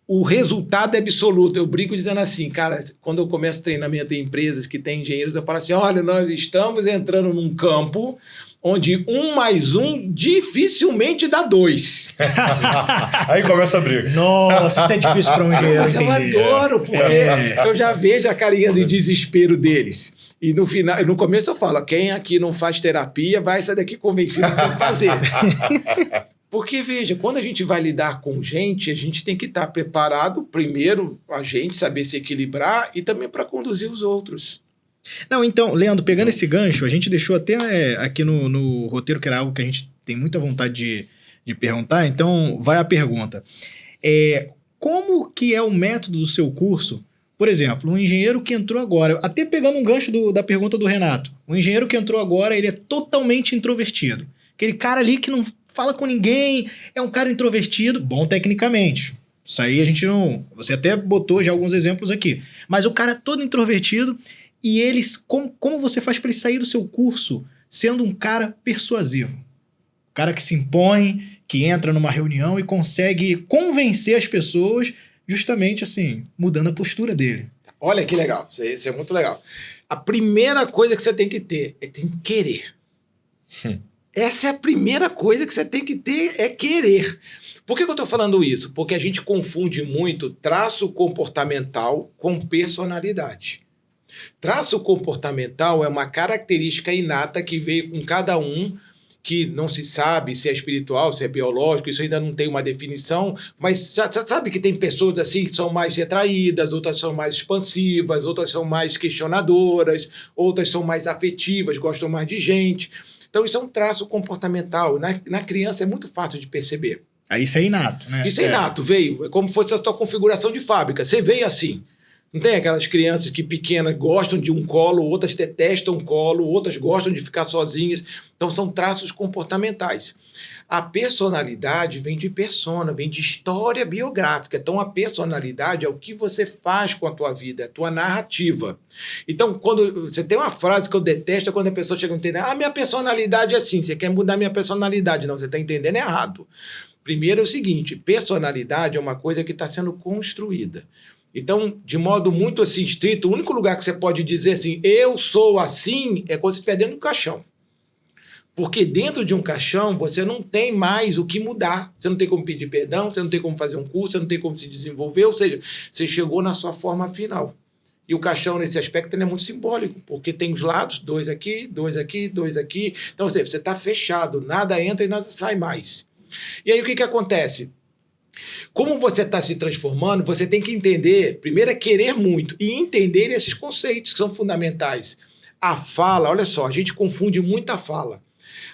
O resultado é absoluto. Eu brinco dizendo assim, cara, quando eu começo treinamento em empresas que têm engenheiros, eu falo assim, olha, nós estamos entrando num campo onde 1 mais 1 dificilmente dá 2. Aí começa a briga. Nossa, isso é difícil para um engenheiro Mas eu entender. adoro, porque eu já vejo a carinha de desespero deles. E no final, no começo eu falo, quem aqui não faz terapia vai sair daqui convencido que tem que fazer. Porque, veja, quando a gente vai lidar com gente, a gente tem que estar preparado, primeiro, a gente saber se equilibrar e também para conduzir os outros. Não, então, Leandro, pegando esse gancho, a gente deixou até aqui no roteiro, que era algo que a gente tem muita vontade de perguntar, então vai a pergunta. Como que é o método do seu curso? Por exemplo, um engenheiro que entrou agora, até pegando um gancho da pergunta do Renato, o engenheiro que entrou agora, ele é totalmente introvertido. Aquele cara ali que não fala com ninguém, é um cara introvertido, bom tecnicamente. Isso aí a gente não... Você até botou já alguns exemplos aqui. Mas o cara é todo introvertido e eles... Como você faz para ele sair do seu curso sendo um cara persuasivo? Um cara que se impõe, que entra numa reunião e consegue convencer as pessoas justamente assim, mudando a postura dele. Olha que legal, isso é muito legal. A primeira coisa que você tem que ter tem que querer. Essa é a primeira coisa que você tem que ter, é querer. Por que eu estou falando isso? Porque a gente confunde muito traço comportamental com personalidade. Traço comportamental é uma característica inata que veio com cada um, que não se sabe se é espiritual, se é biológico, isso ainda não tem uma definição, mas já sabe que tem pessoas assim que são mais retraídas, outras são mais expansivas, outras são mais questionadoras, outras são mais afetivas, gostam mais de gente. Então isso é um traço comportamental. Na criança é muito fácil de perceber. Isso é inato, né? Isso é inato, veio. É como se fosse a sua configuração de fábrica. Você veio assim. Não tem aquelas crianças que pequenas gostam de um colo, outras detestam um colo, outras gostam de ficar sozinhas. Então são traços comportamentais. A personalidade vem de persona, vem de história biográfica. Então a personalidade é o que você faz com a tua vida, é a tua narrativa. Então quando você tem uma frase que eu detesto, é quando a pessoa chega a entender, minha personalidade é assim, você quer mudar minha personalidade. Não, você está entendendo errado. Primeiro é o seguinte, personalidade é uma coisa que está sendo construída. Então, de modo muito assim estrito, o único lugar que você pode dizer assim, eu sou assim, é quando você estiver dentro do caixão. Porque dentro de um caixão, você não tem mais o que mudar. Você não tem como pedir perdão, você não tem como fazer um curso, você não tem como se desenvolver, ou seja, você chegou na sua forma final. E o caixão, nesse aspecto, ele é muito simbólico, porque tem os lados, 2 aqui, 2 aqui, 2 aqui. Então, você está fechado, nada entra e nada sai mais. E aí, o que acontece? Como você está se transformando, você tem que entender, primeiro é querer muito, e entender esses conceitos que são fundamentais. A fala, olha só, a gente confunde muito a fala.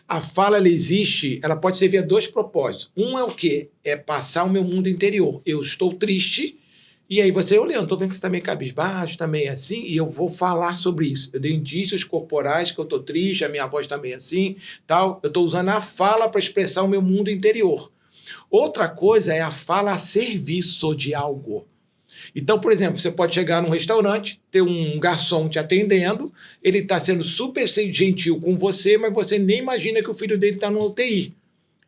A fala, ela existe, ela pode servir a 2 propósitos. Um é o quê? É passar o meu mundo interior. Eu estou triste, e aí você, Leandro, estou vendo que você está meio cabisbaixo, está meio assim, e eu vou falar sobre isso. Eu dei indícios corporais que eu estou triste, a minha voz está meio assim, tal. Eu estou usando a fala para expressar o meu mundo interior. Outra coisa é a fala a serviço de algo. Então, por exemplo, você pode chegar num restaurante, ter um garçom te atendendo, ele está sendo super gentil com você, mas você nem imagina que o filho dele está no UTI.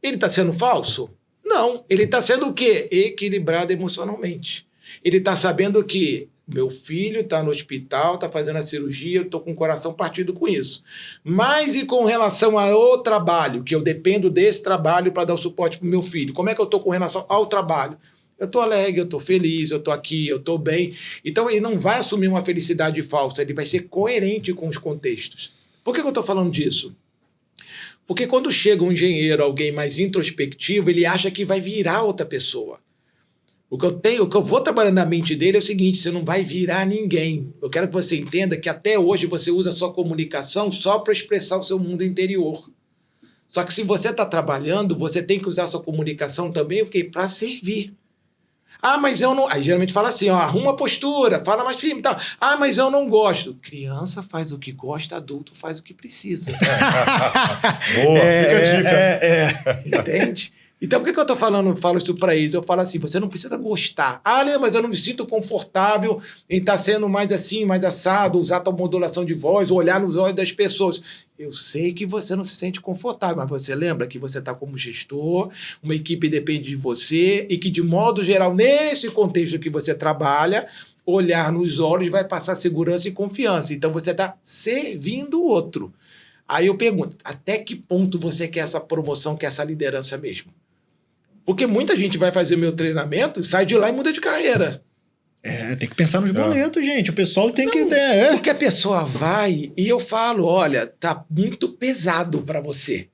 Ele está sendo falso? Não. Ele está sendo o quê? Equilibrado emocionalmente. Ele está sabendo que meu filho está no hospital, está fazendo a cirurgia, eu estou com o coração partido com isso. Mas e com relação ao trabalho, que eu dependo desse trabalho para dar o suporte para o meu filho? Como é que eu estou com relação ao trabalho? Eu estou alegre, eu estou feliz, eu estou aqui, eu estou bem. Então ele não vai assumir uma felicidade falsa, ele vai ser coerente com os contextos. Por que eu estou falando disso? Porque quando chega um engenheiro, alguém mais introspectivo, ele acha que vai virar outra pessoa. O que eu vou trabalhando na mente dele é o seguinte: você não vai virar ninguém. Eu quero que você entenda que até hoje você usa a sua comunicação só para expressar o seu mundo interior. Só que se você está trabalhando, você tem que usar a sua comunicação também para servir. Ah, mas eu não... Aí geralmente fala assim, ó, arruma a postura, fala mais firme e tal. Ah, mas eu não gosto. Criança faz o que gosta, adulto faz o que precisa. Boa, fica a dica. Entende? Então, por que eu falo isso para eles? Eu falo assim, você não precisa gostar. Ah, Lê, mas eu não me sinto confortável em estar sendo mais assim, mais assado, usar tua modulação de voz, olhar nos olhos das pessoas. Eu sei que você não se sente confortável, mas você lembra que você está como gestor, uma equipe depende de você e que, de modo geral, nesse contexto que você trabalha, olhar nos olhos vai passar segurança e confiança. Então, você está servindo o outro. Aí eu pergunto, até que ponto você quer essa promoção, quer essa liderança mesmo? Porque muita gente vai fazer meu treinamento, sai de lá e muda de carreira. Tem que pensar nos boletos, gente. O pessoal tem que... Porque a pessoa vai e eu falo, olha, tá muito pesado para você.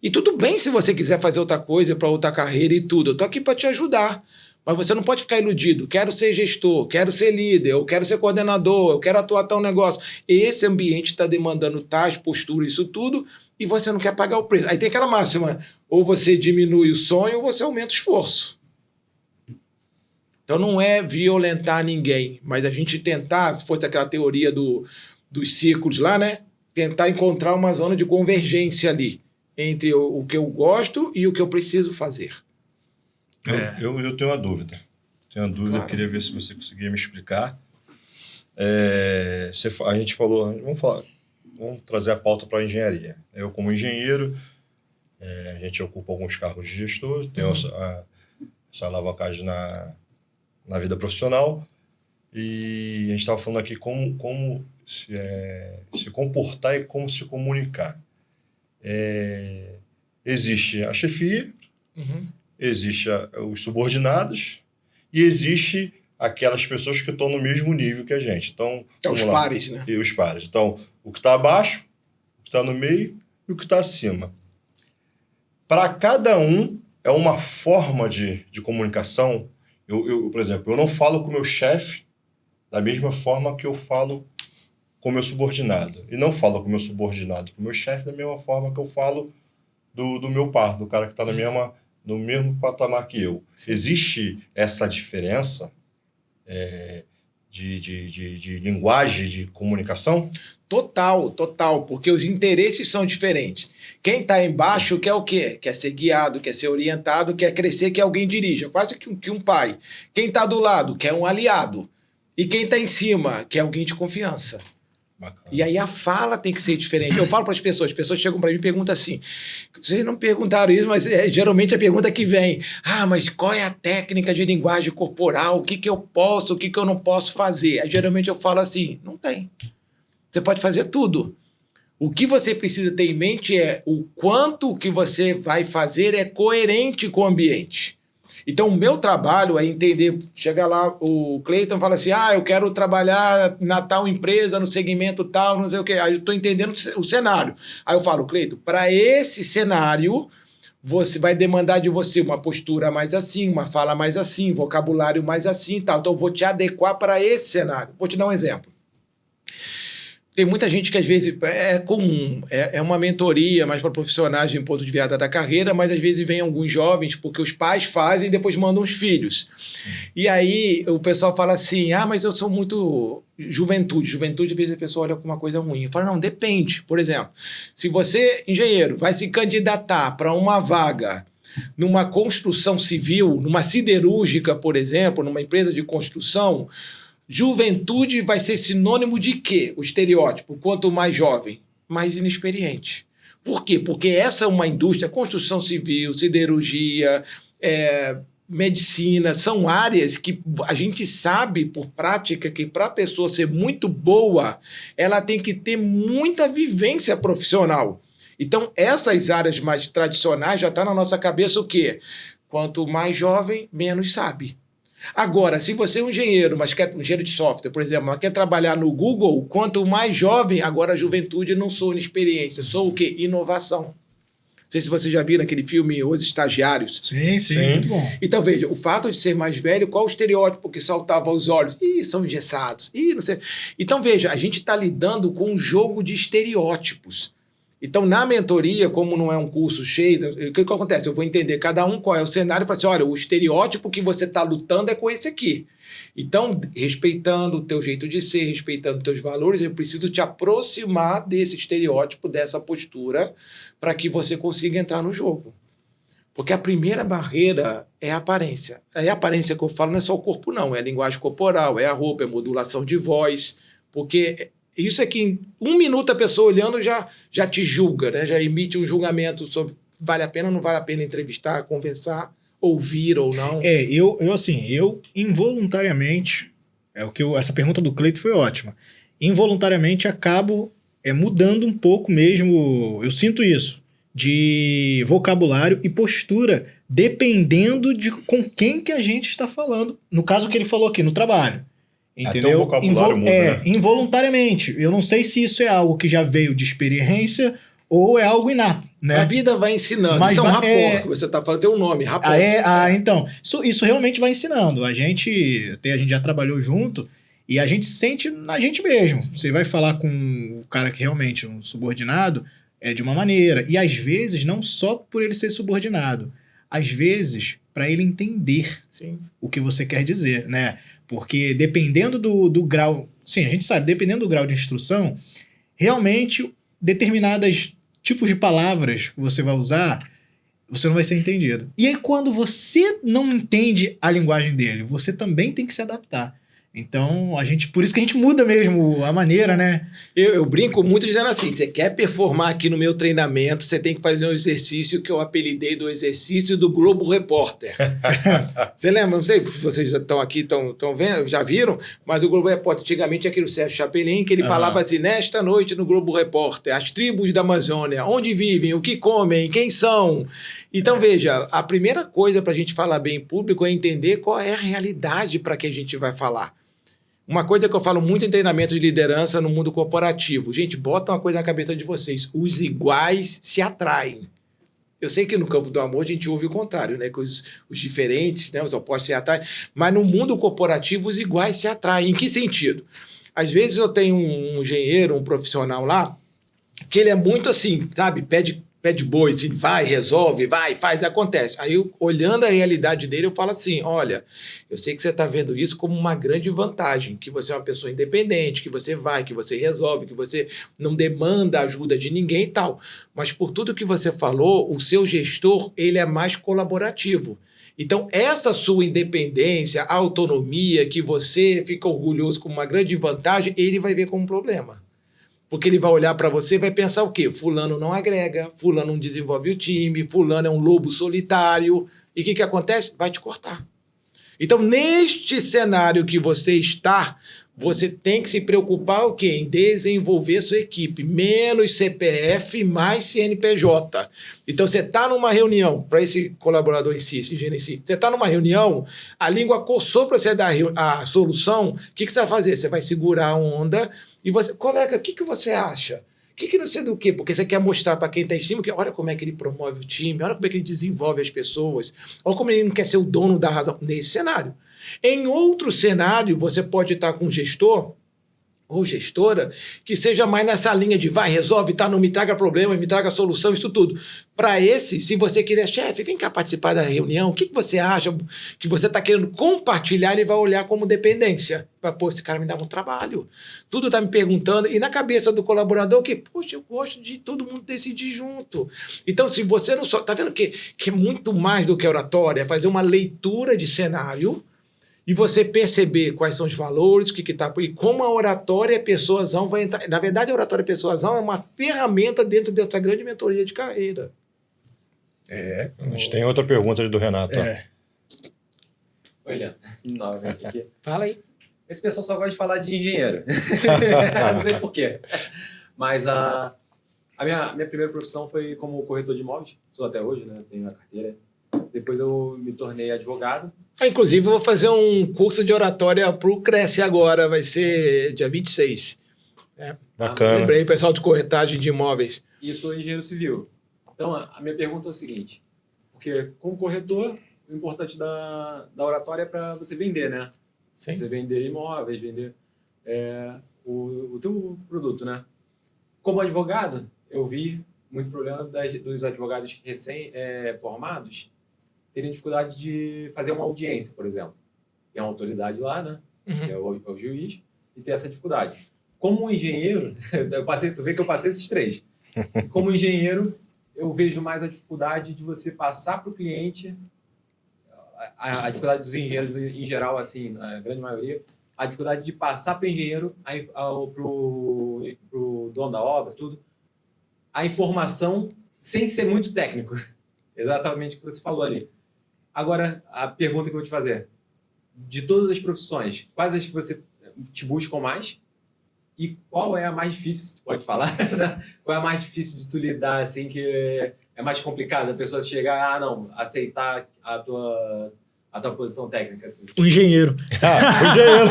E tudo bem se você quiser fazer outra coisa para outra carreira e tudo. Eu tô aqui para te ajudar. Mas você não pode ficar iludido. Quero ser gestor, quero ser líder, eu quero ser coordenador, eu quero atuar tal negócio. Esse ambiente está demandando tais posturas, isso tudo, e você não quer pagar o preço. Aí tem aquela máxima, ou você diminui o sonho ou você aumenta o esforço. Então não é violentar ninguém, mas a gente tentar, se fosse aquela teoria dos círculos lá, né? Tentar encontrar uma zona de convergência ali, entre o que eu gosto e o que eu preciso fazer. Eu tenho uma dúvida. Claro. Eu queria ver se você conseguia me explicar. A gente falou, vamos trazer a pauta para a engenharia. Eu, como engenheiro, a gente ocupa alguns cargos de gestor, tem essa alavancagem na vida profissional, e a gente estava falando aqui como se comportar e como se comunicar. Existe a chefia, existe os subordinados e existe aquelas pessoas que estão no mesmo nível que a gente. Então, os pares, né? E os pares. Então, o que está abaixo, o que está no meio e o que está acima. Para cada um, é uma forma de comunicação. Por exemplo, eu não falo com o meu chefe da mesma forma que eu falo com o meu subordinado. E não falo com o meu subordinado com o meu chefe da mesma forma que eu falo do meu par, do cara que está no mesmo patamar que eu. Existe essa diferença de linguagem, de comunicação? Total, porque os interesses são diferentes. Quem está embaixo quer o quê? Quer ser guiado, quer ser orientado, quer crescer, quer alguém dirija, quase que um pai. Quem está do lado quer um aliado. E quem está em cima quer alguém de confiança. Bacana. E aí a fala tem que ser diferente. Eu falo para as pessoas chegam para mim e perguntam assim, vocês não perguntaram isso, mas geralmente a pergunta que vem, mas qual é a técnica de linguagem corporal? O que eu posso, o que eu não posso fazer? Aí geralmente eu falo assim, não tem. Você pode fazer tudo. O que você precisa ter em mente é o quanto o que você vai fazer é coerente com o ambiente. Então, o meu trabalho é entender, chega lá, o Cleiton fala assim, eu quero trabalhar na tal empresa, no segmento tal, não sei o quê. Aí eu estou entendendo o cenário. Aí eu falo, Cleiton, para esse cenário, você vai demandar de você uma postura mais assim, uma fala mais assim, vocabulário mais assim e tal. Então, eu vou te adequar para esse cenário. Vou te dar um exemplo. Tem muita gente que, às vezes, é comum, é uma mentoria mais para profissionais em ponto de virada da carreira, mas, às vezes, vem alguns jovens porque os pais fazem e depois mandam os filhos. E aí, o pessoal fala assim, mas eu sou muito juventude. Juventude, às vezes, a pessoa olha com uma coisa ruim. Eu falo, não, depende. Por exemplo, se você, engenheiro, vai se candidatar para uma vaga numa construção civil, numa siderúrgica, por exemplo, numa empresa de construção, juventude vai ser sinônimo de quê? O estereótipo, quanto mais jovem, mais inexperiente. Por quê? Porque essa é uma indústria, construção civil, siderurgia, medicina, são áreas que a gente sabe por prática que para a pessoa ser muito boa, ela tem que ter muita vivência profissional. Então, essas áreas mais tradicionais já está na nossa cabeça o quê? Quanto mais jovem, menos sabe. Agora, se você é um engenheiro, mas quer um engenheiro de software, por exemplo, mas quer trabalhar no Google, quanto mais jovem, agora a juventude não sou inexperiência, sou o quê? Inovação. Não sei se vocês já viram aquele filme Os Estagiários. Sim, muito bom. Então, veja, o fato de ser mais velho, qual o estereótipo que saltava aos olhos? Ih, são engessados. Ih, não sei. Então, veja, a gente está lidando com um jogo de estereótipos. Então, na mentoria, como não é um curso cheio, o que acontece? Eu vou entender cada um qual é o cenário e falar assim, olha, o estereótipo que você está lutando é com esse aqui. Então, respeitando o teu jeito de ser, respeitando os teus valores, eu preciso te aproximar desse estereótipo, dessa postura, para que você consiga entrar no jogo. Porque a primeira barreira é a aparência. A aparência que eu falo não é só o corpo, não. É a linguagem corporal, é a roupa, é a modulação de voz. Porque isso é que em 1 minuto a pessoa olhando já te julga, né? Já emite um julgamento sobre vale a pena ou não vale a pena entrevistar, conversar, ouvir ou não. Eu involuntariamente, essa pergunta do Cleito foi ótima. Involuntariamente acabo mudando um pouco mesmo, eu sinto isso, de vocabulário e postura, dependendo de com quem que a gente está falando. No caso que ele falou aqui, no trabalho. Entendeu? Até o vocabulário muda, né? Involuntariamente. Eu não sei se isso é algo que já veio de experiência ou é algo inato, né? A vida vai ensinando. Mas isso é um rapport que você está falando, tem um nome, rapport. Então, isso realmente vai ensinando. A gente já trabalhou junto e a gente sente na gente mesmo. Você vai falar com o cara que realmente é um subordinado de uma maneira. E às vezes, não só por ele ser subordinado, às vezes, para ele entender o que você quer dizer, né? Porque dependendo do grau... Sim, a gente sabe, dependendo do grau de instrução, realmente determinadas tipos de palavras que você vai usar, você não vai ser entendido. E aí, quando você não entende a linguagem dele, você também tem que se adaptar. Então, por isso que a gente muda mesmo a maneira, né? Eu brinco muito dizendo assim, você quer performar aqui no meu treinamento, você tem que fazer um exercício que eu apelidei do exercício do Globo Repórter. Você lembra? Não sei se vocês estão aqui, estão vendo, já viram, mas o Globo Repórter, antigamente, aquele Sérgio Chapelin, que ele falava assim, nesta noite no Globo Repórter, as tribos da Amazônia, onde vivem, o que comem, quem são. Então, veja, a primeira coisa para a gente falar bem em público é entender qual é a realidade para que a gente vai falar. Uma coisa que eu falo muito em treinamento de liderança no mundo corporativo. Gente, bota uma coisa na cabeça de vocês. Os iguais se atraem. Eu sei que no campo do amor a gente ouve o contrário, né? Que os diferentes, né? Os opostos se atraem. Mas no mundo corporativo os iguais se atraem. Em que sentido? Às vezes eu tenho um engenheiro, um profissional lá, que ele é muito assim, sabe? Pé de boi, assim, vai, resolve, vai, faz, acontece. Aí, olhando a realidade dele, eu falo assim, olha, eu sei que você está vendo isso como uma grande vantagem, que você é uma pessoa independente, que você vai, que você resolve, que você não demanda ajuda de ninguém e tal. Mas por tudo que você falou, o seu gestor, ele é mais colaborativo. Então, essa sua independência, autonomia, que você fica orgulhoso como uma grande vantagem, ele vai ver como um problema. Porque ele vai olhar para você e vai pensar o quê? Fulano não agrega, fulano não desenvolve o time, fulano é um lobo solitário. E o que acontece? Vai te cortar. Então, neste cenário que você está, você tem que se preocupar o quê? Em desenvolver sua equipe. Menos CPF, mais CNPJ. Então, você está numa reunião, para esse colaborador em si, esse engenheiro em si, você está numa reunião, a língua coçou para você dar a solução, o que você vai fazer? Você vai segurar a onda e você... Colega, o que você acha? Que não sei do quê? Porque você quer mostrar para quem está em cima que olha como é que ele promove o time, olha como é que ele desenvolve as pessoas, olha como ele não quer ser o dono da razão nesse cenário. Em outro cenário, você pode estar com um gestor ou gestora que seja mais nessa linha de vai, resolve, tá, não me traga problema, me traga solução, isso tudo. Para esse, se você quiser, chefe, vem cá participar da reunião, o que você acha que você está querendo compartilhar, ele vai olhar como dependência. Vai, pô, esse cara me dá um trabalho. Tudo está me perguntando, e na cabeça do colaborador que, poxa, eu gosto de todo mundo decidir junto. Então, se você não só... Tá vendo que é muito mais do que oratória, é fazer uma leitura de cenário e você perceber quais são os valores, o que está... E como a oratória persuasão vai entrar... Na verdade, a oratória persuasão é uma ferramenta dentro dessa grande mentoria de carreira. A gente tem outra pergunta ali do Renato. Olha, novamente aqui. Fala aí. Esse pessoal só gosta de falar de engenheiro. Não sei por quê. Mas a minha primeira profissão foi como corretor de imóveis. Sou até hoje, né? Tenho a carteira. Depois eu me tornei advogado. Inclusive, eu vou fazer um curso de oratória para o Cresce agora. Vai ser dia 26. Bacana. Lembrei, pessoal de corretagem de imóveis. E sou engenheiro civil. Então, a minha pergunta é o seguinte. Porque, como corretor, o importante da oratória é para você vender, né? Sim. Você vender imóveis, vender o teu produto, né? Como advogado, eu vi muito problema dos advogados recém-formados terem dificuldade de fazer uma audiência, por exemplo. Tem uma autoridade lá, né? Que é o juiz, e tem essa dificuldade. Como engenheiro, tu vê que eu passei esses três. Como engenheiro, eu vejo mais a dificuldade de você passar para o cliente, a dificuldade dos engenheiros em geral, assim, a grande maioria, a dificuldade de passar para o engenheiro, para o dono da obra, tudo, a informação sem ser muito técnico. Exatamente o que você falou ali. Agora, a pergunta que eu vou te fazer. De todas as profissões, quais as que você te buscam mais? E qual é a mais difícil, se tu pode falar? Qual é a mais difícil de tu lidar, assim, que é mais complicado? A pessoa chegar, aceitar a tua posição técnica. Assim. O engenheiro. O engenheiro.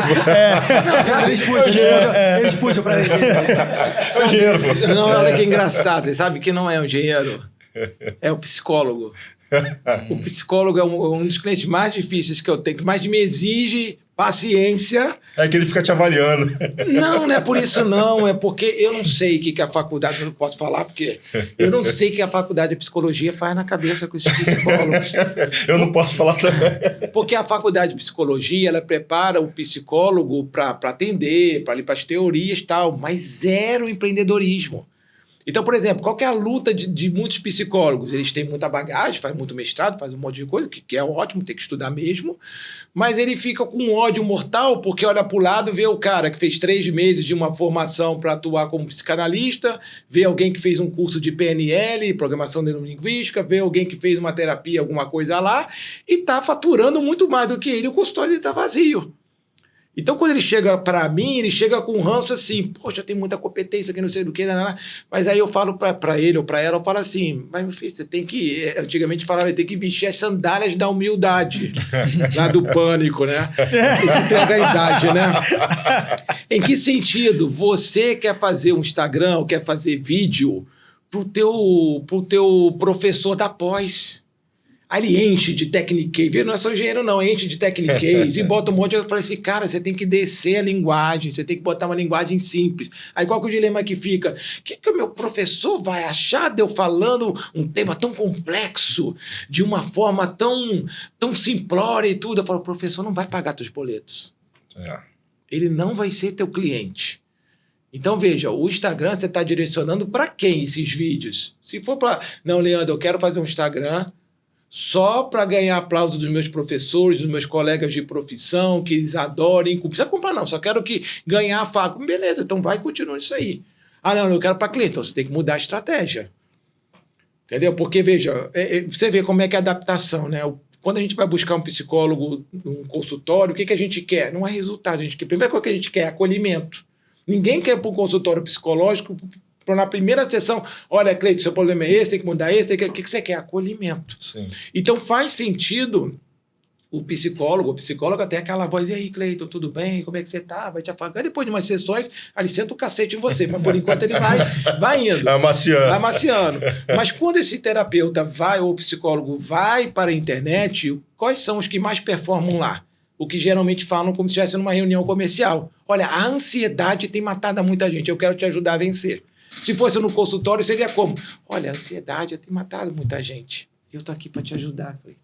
Eles puxam pra gente. O engenheiro. Não, olha que engraçado. Você sabe que não é o engenheiro? É o psicólogo. O psicólogo é um dos clientes mais difíceis que eu tenho, que mais me exige paciência. É que ele fica te avaliando. Não é por isso não, é porque eu não sei o que a faculdade, eu não posso falar, porque eu não sei o que a faculdade de psicologia faz na cabeça com esses psicólogos. Eu não posso falar também. Porque a faculdade de psicologia, ela prepara o psicólogo para atender, para ir para as teorias e tal, mas zero empreendedorismo. Então, por exemplo, qual que é a luta de muitos psicólogos? Eles têm muita bagagem, fazem muito mestrado, fazem um monte de coisa, que é ótimo, tem que estudar mesmo, mas ele fica com um ódio mortal porque olha para o lado, vê o cara que fez 3 meses de uma formação para atuar como psicanalista, vê alguém que fez um curso de PNL, Programação Neurolinguística, vê alguém que fez uma terapia, alguma coisa lá, e está faturando muito mais do que ele, o consultório está vazio. Então, quando ele chega para mim, ele chega com um ranço assim, poxa, eu tenho muita competência aqui, não sei do que, mas aí eu falo para ele ou para ela, eu falo assim, mas meu filho, você tem que, antigamente falava, tem que vestir as sandálias da humildade, lá do Pânico, né? Isso entrega a idade, né? Em que sentido? Você quer fazer um Instagram, ou quer fazer vídeo pro teu professor da pós. Aí ele enche de techniquez, não é só engenheiro não, enche de techniquez e bota um monte. Eu falei assim, cara, você tem que descer a linguagem, você tem que botar uma linguagem simples. Aí qual que é o dilema que fica? O que o meu professor vai achar de eu falando um tema tão complexo, de uma forma tão simplória e tudo? Eu falo, o professor não vai pagar teus boletos. Ele não vai ser teu cliente. Então, veja, o Instagram você está direcionando para quem esses vídeos? Se for para... Não, Leandro, eu quero fazer um Instagram só para ganhar aplauso dos meus professores, dos meus colegas de profissão, que eles adorem. Não precisa comprar, não. Só quero ganhar a faca. Beleza, então vai e continua isso aí. Não, eu quero para cliente. Então você tem que mudar a estratégia. Entendeu? Porque, veja, você vê como é que é a adaptação, né? Quando a gente vai buscar um psicólogo num consultório, o que a gente quer? Não é resultado. A primeira coisa que a gente quer é acolhimento. Ninguém quer ir para um consultório psicológico na primeira sessão, olha, Cleiton, seu problema é esse, tem que mudar esse, o que você quer? Acolhimento. Sim. Então faz sentido o psicóloga tem aquela voz, e aí, Cleiton, tudo bem? Como é que você tá? Vai te afagar. Depois de umas sessões, ele senta o cacete em você, mas por enquanto ele vai indo. Vai amaciando. Mas quando esse terapeuta vai, ou o psicólogo vai para a internet, quais são os que mais performam lá? o que geralmente falam como se estivesse numa reunião comercial. Olha, a ansiedade tem matado muita gente, eu quero te ajudar a vencer. Se fosse no consultório, seria como? Olha, a ansiedade tem matado muita gente. Eu tô aqui para te ajudar, Cleiton.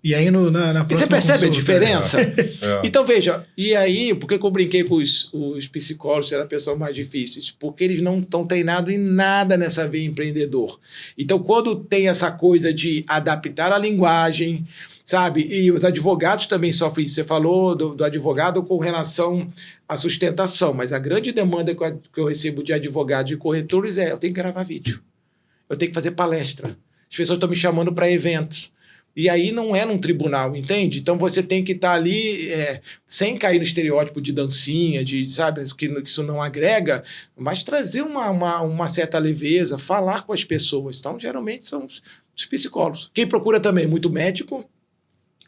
E aí, na E você próxima percebe a consulta, diferença? É. Então, veja, e aí, por que eu brinquei com os psicólogos, eram pessoas mais difíceis? Porque eles não estão treinados em nada nessa veia empreendedor. Então, quando tem essa coisa de adaptar a linguagem, sabe? E os advogados também sofrem isso. Você falou do advogado com relação à sustentação, mas a grande demanda que eu recebo de advogados e corretores é: eu tenho que gravar vídeo, eu tenho que fazer palestra, as pessoas estão me chamando para eventos. E aí não é num tribunal, entende? Então você tem que estar ali sem cair no estereótipo de dancinha, sabe, que isso não agrega, mas trazer uma certa leveza, falar com as pessoas. Então, geralmente, são os psicólogos. Quem procura também? Muito médico,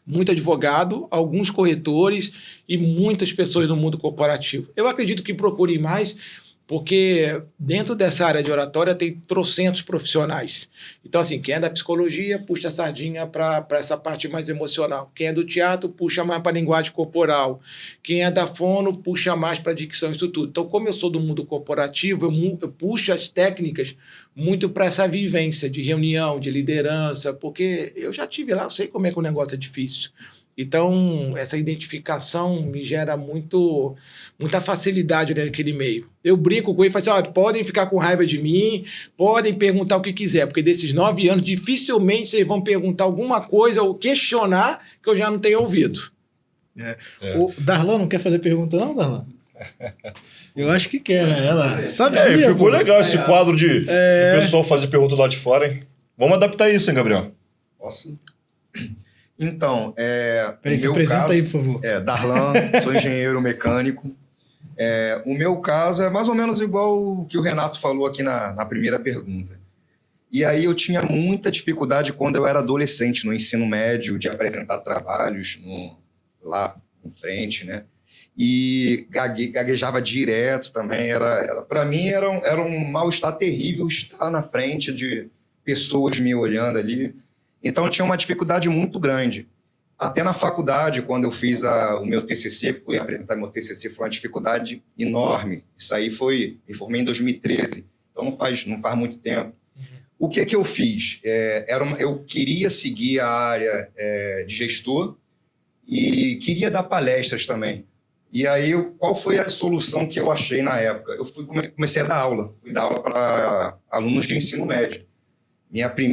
muito advogado, alguns corretores e muitas pessoas no mundo corporativo. Eu acredito que procurem mais, porque dentro dessa área de oratória tem trocentos profissionais. Então, assim, quem é da psicologia, puxa a sardinha para essa parte mais emocional. Quem é do teatro, puxa mais para a linguagem corporal. Quem é da fono, puxa mais para a dicção, isso tudo. Então, como eu sou do mundo corporativo, eu puxo as técnicas muito para essa vivência de reunião, de liderança, porque eu já tive lá, eu sei como é que o negócio é difícil. Então, essa identificação me gera muita facilidade naquele meio. Eu brinco com ele e falo assim: podem ficar com raiva de mim, podem perguntar o que quiser, porque desses 9 anos, dificilmente vocês vão perguntar alguma coisa ou questionar que eu já não tenho ouvido. O Darlan não quer fazer pergunta, não, Darlan? Eu acho que quer, né? Ela sabe. Ficou legal esse quadro de o pessoal fazer pergunta lá de fora, hein? Vamos adaptar isso, hein, Gabriel? Posso? Então, Peraí, se apresenta aí, por favor. Darlan, sou engenheiro mecânico. O meu caso é mais ou menos igual o que o Renato falou aqui na primeira pergunta. E aí eu tinha muita dificuldade quando eu era adolescente, no ensino médio, de apresentar trabalhos lá em frente, né? E gaguejava direto também. Para mim era um mal-estar terrível estar na frente de pessoas me olhando ali. Então, eu tinha uma dificuldade muito grande. Até na faculdade, quando eu fiz o meu TCC, fui apresentar meu TCC, foi uma dificuldade enorme. Isso aí me formei em 2013, então não faz muito tempo. O que eu fiz? Eu queria seguir a área de gestor e queria dar palestras também. E aí, qual foi a solução que eu achei na época? Eu comecei a dar aula. Fui dar aula para alunos de ensino médio.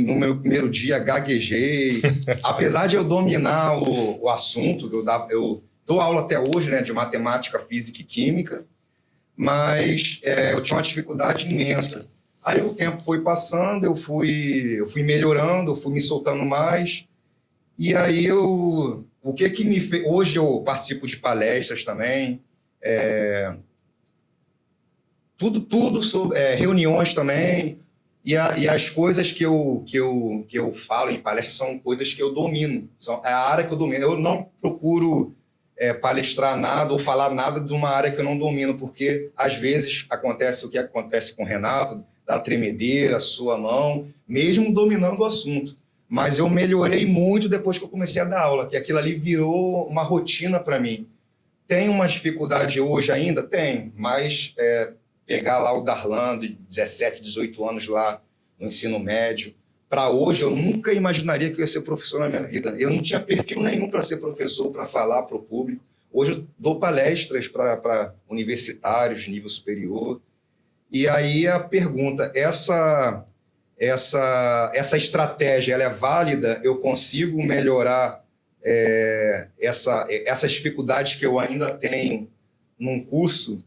No meu primeiro dia, gaguejei. Apesar de eu dominar o assunto, eu dou aula até hoje, né, de matemática, física e química, mas eu tinha uma dificuldade imensa. Aí o tempo foi passando, eu fui melhorando, eu fui me soltando mais. E aí o que me fez... Hoje eu participo de palestras também, tudo sobre reuniões também. E as coisas que eu falo em palestras são coisas que eu domino. É a área que eu domino. Eu não procuro palestrar nada ou falar nada de uma área que eu não domino, porque às vezes acontece o que acontece com o Renato, da tremedeira, sua mão, mesmo dominando o assunto. Mas eu melhorei muito depois que eu comecei a dar aula, que aquilo ali virou uma rotina para mim. Tem uma dificuldade hoje ainda? Tem, mas... pegar lá o Darlan, de 17, 18 anos lá no ensino médio, para hoje eu nunca imaginaria que eu ia ser professor na minha vida. Eu não tinha perfil nenhum para ser professor, para falar para o público. Hoje eu dou palestras para universitários de nível superior. E aí a pergunta, essa estratégia, ela é válida? Eu consigo melhorar essas dificuldades que eu ainda tenho num curso?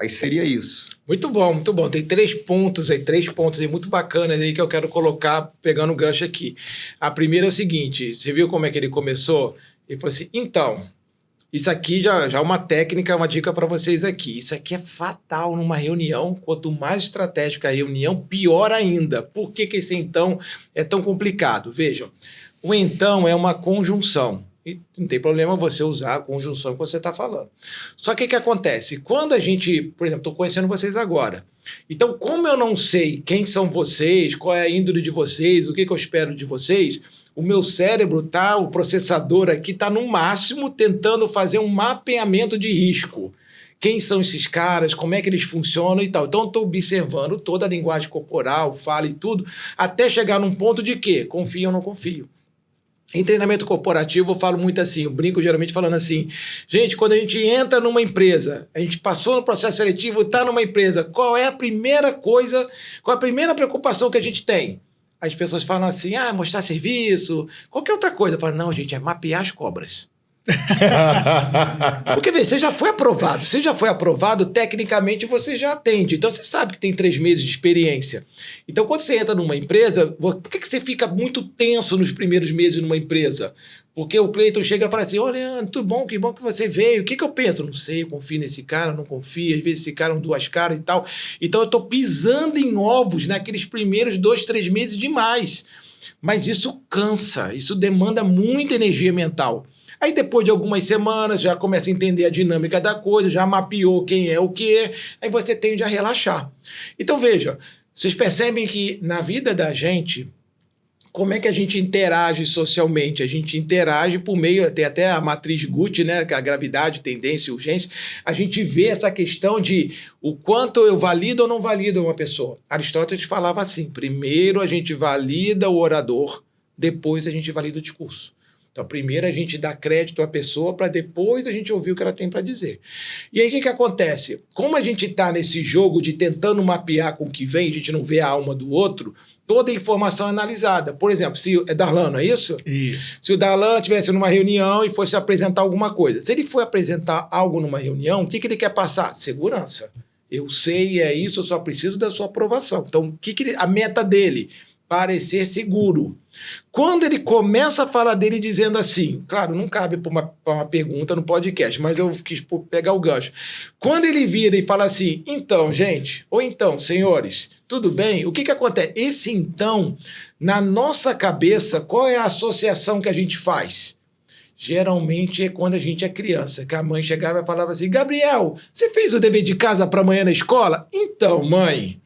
Aí seria isso. Muito bom, muito bom. Tem 3 pontos aí muito bacanas aí que eu quero colocar pegando o gancho aqui. A primeira é o seguinte, você viu como é que ele começou? Ele falou assim, então, isso aqui já é uma técnica, uma dica para vocês aqui. Isso aqui é fatal numa reunião. Quanto mais estratégica a reunião, pior ainda. Por que esse então é tão complicado? Vejam, o então é uma conjunção. E não tem problema você usar a conjunção que você está falando. Só que o que acontece? Quando a gente, por exemplo, estou conhecendo vocês agora. Então, como eu não sei quem são vocês, qual é a índole de vocês, o que eu espero de vocês, O meu cérebro tá, o processador aqui tá no máximo tentando fazer um mapeamento de risco. Quem são esses caras, como é que eles funcionam e tal. Então, eu estou observando toda a linguagem corporal, fala e tudo, até chegar num ponto de que confio ou não confio. Em treinamento corporativo, eu falo muito assim, eu brinco geralmente falando assim, gente, quando a gente entra numa empresa, a gente passou no processo seletivo, está numa empresa, qual é a primeira coisa, qual é a primeira preocupação que a gente tem? As pessoas falam assim, mostrar serviço, qualquer outra coisa. Eu falo, não, gente, é mapear as cobras. Porque, veja, você já foi aprovado, tecnicamente você já atende. Então, você sabe que tem 3 meses de experiência. Então, quando você entra numa empresa, por que você fica muito tenso nos primeiros meses numa empresa? Porque o Cleiton chega e fala assim, olha, Leandro, tudo bom, que bom que você veio. O que eu penso? Não sei, eu confio nesse cara, não confio. Às vezes esse cara é um 2 caras e tal. Então, eu estou pisando em ovos naqueles primeiros 2, 3 meses demais. Mas isso cansa, isso demanda muita energia mental. Aí depois de algumas semanas já começa a entender a dinâmica da coisa, já mapeou quem é o quê, aí você tende a relaxar. Então veja, vocês percebem que na vida da gente, como é que a gente interage socialmente? A gente interage por meio, tem até a matriz Gucci, né, que é a gravidade, tendência e urgência, a gente vê essa questão de o quanto eu valido ou não valido uma pessoa. Aristóteles falava assim, primeiro a gente valida o orador, depois a gente valida o discurso. Então, primeiro a gente dá crédito à pessoa para depois a gente ouvir o que ela tem para dizer. E aí, o que acontece? Como a gente está nesse jogo de tentando mapear com o que vem, a gente não vê a alma do outro, toda a informação é analisada. Por exemplo, se é Darlan, não é isso? Isso. Se o Darlan estivesse numa reunião e fosse apresentar alguma coisa, se ele for apresentar algo numa reunião, o que ele quer passar? Segurança. Eu sei, é isso, eu só preciso da sua aprovação. Então, a meta dele? Parecer seguro. Quando ele começa a falar dele dizendo assim, claro, não cabe para uma pergunta no podcast, mas eu quis pegar o gancho. Quando ele vira e fala assim, então, gente, ou então, senhores, tudo bem? O que acontece? Esse então, na nossa cabeça, qual é a associação que a gente faz? Geralmente é quando a gente é criança, que a mãe chegava e falava assim, Gabriel, você fez o dever de casa para amanhã na escola? Então, mãe...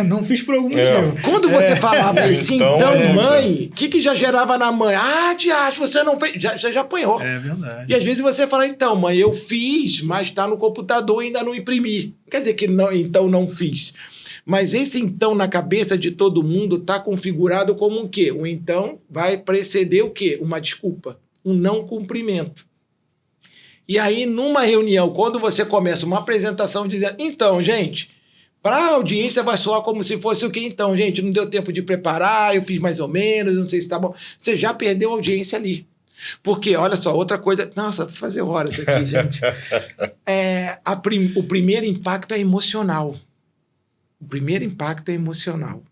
Não fiz por algum motivo. Quando você falava esse então, Então, mãe, o que já gerava na mãe? Diacho, você não fez. Você já apanhou. É verdade. E às vezes você fala, então, mãe, eu fiz, mas está no computador e ainda não imprimi. Quer dizer que não, então não fiz. Mas esse então na cabeça de todo mundo está configurado como um quê? O então vai preceder o quê? Uma desculpa, um não cumprimento. E aí, numa reunião, quando você começa uma apresentação dizendo, então, gente... Para a audiência vai soar como se fosse o quê? Então, gente, não deu tempo de preparar, eu fiz mais ou menos, não sei se tá bom. Você já perdeu a audiência ali. Porque, olha só, outra coisa... Nossa, vou fazer horas aqui, gente. O primeiro impacto é emocional. O primeiro impacto é emocional.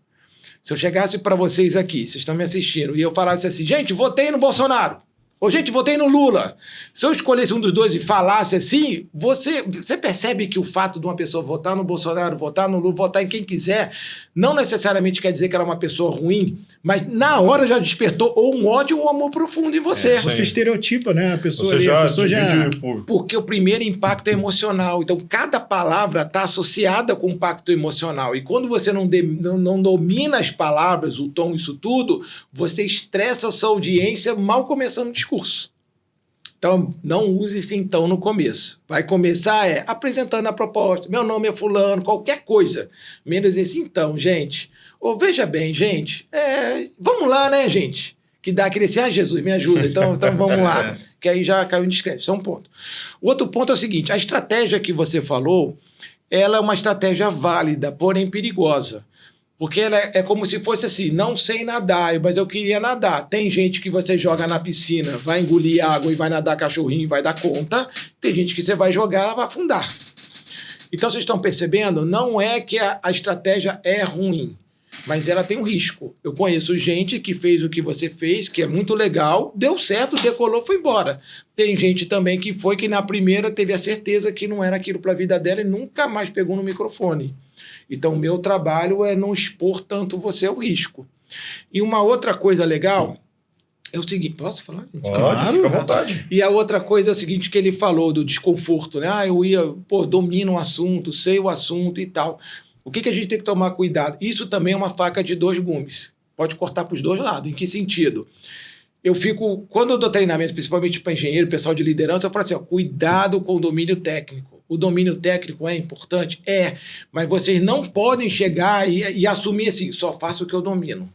Se eu chegasse para vocês aqui, vocês estão me assistindo, e eu falasse assim, gente, votei no Bolsonaro. Ou, gente, votei no Lula. Se eu escolhesse um dos dois e falasse assim, você percebe que o fato de uma pessoa votar no Bolsonaro, votar no Lula, votar em quem quiser, não necessariamente quer dizer que ela é uma pessoa ruim, mas na hora já despertou ou um ódio ou um amor profundo em você. Você estereotipa, né? A pessoa Você ali, já divide por... Porque o primeiro impacto é emocional. Então, cada palavra está associada com um impacto emocional. E quando você não domina as palavras, o tom, isso tudo, você estressa a sua audiência mal começando o discurso. Então, não use esse então no começo. Vai começar apresentando a proposta. Meu nome é fulano, qualquer coisa. Menos esse então, gente. Ou veja bem, gente. Vamos lá, né, gente? Que dá aquele assim, Jesus, me ajuda. Então vamos lá. Que aí já caiu em descrédito. Isso é um ponto. O outro ponto é o seguinte. A estratégia que você falou, ela é uma estratégia válida, porém perigosa. Porque ela é como se fosse assim, não sei nadar, mas eu queria nadar. Tem gente que você joga na piscina, vai engolir água e vai nadar cachorrinho e vai dar conta. Tem gente que você vai jogar, ela vai afundar. Então, vocês estão percebendo? Não é que a estratégia é ruim, mas ela tem um risco. Eu conheço gente que fez o que você fez, que é muito legal, deu certo, decolou, foi embora. Tem gente também que foi que na primeira teve a certeza que não era aquilo para a vida dela e nunca mais pegou no microfone. Então, o meu trabalho é não expor tanto você ao risco. E uma outra coisa legal é o seguinte... Posso falar? Pode, fica à vontade. E a outra coisa é o seguinte que ele falou do desconforto, né? Domino o assunto, sei o assunto e tal. O que a gente tem que tomar cuidado? Isso também é uma faca de 2 gumes. pode cortar para os dois lados. Em que sentido? Quando eu dou treinamento, principalmente para engenheiro, pessoal de liderança, eu falo assim, ó, cuidado com o domínio técnico. O domínio técnico é importante? É, mas vocês não podem chegar e assumir assim, só faço o que eu domino.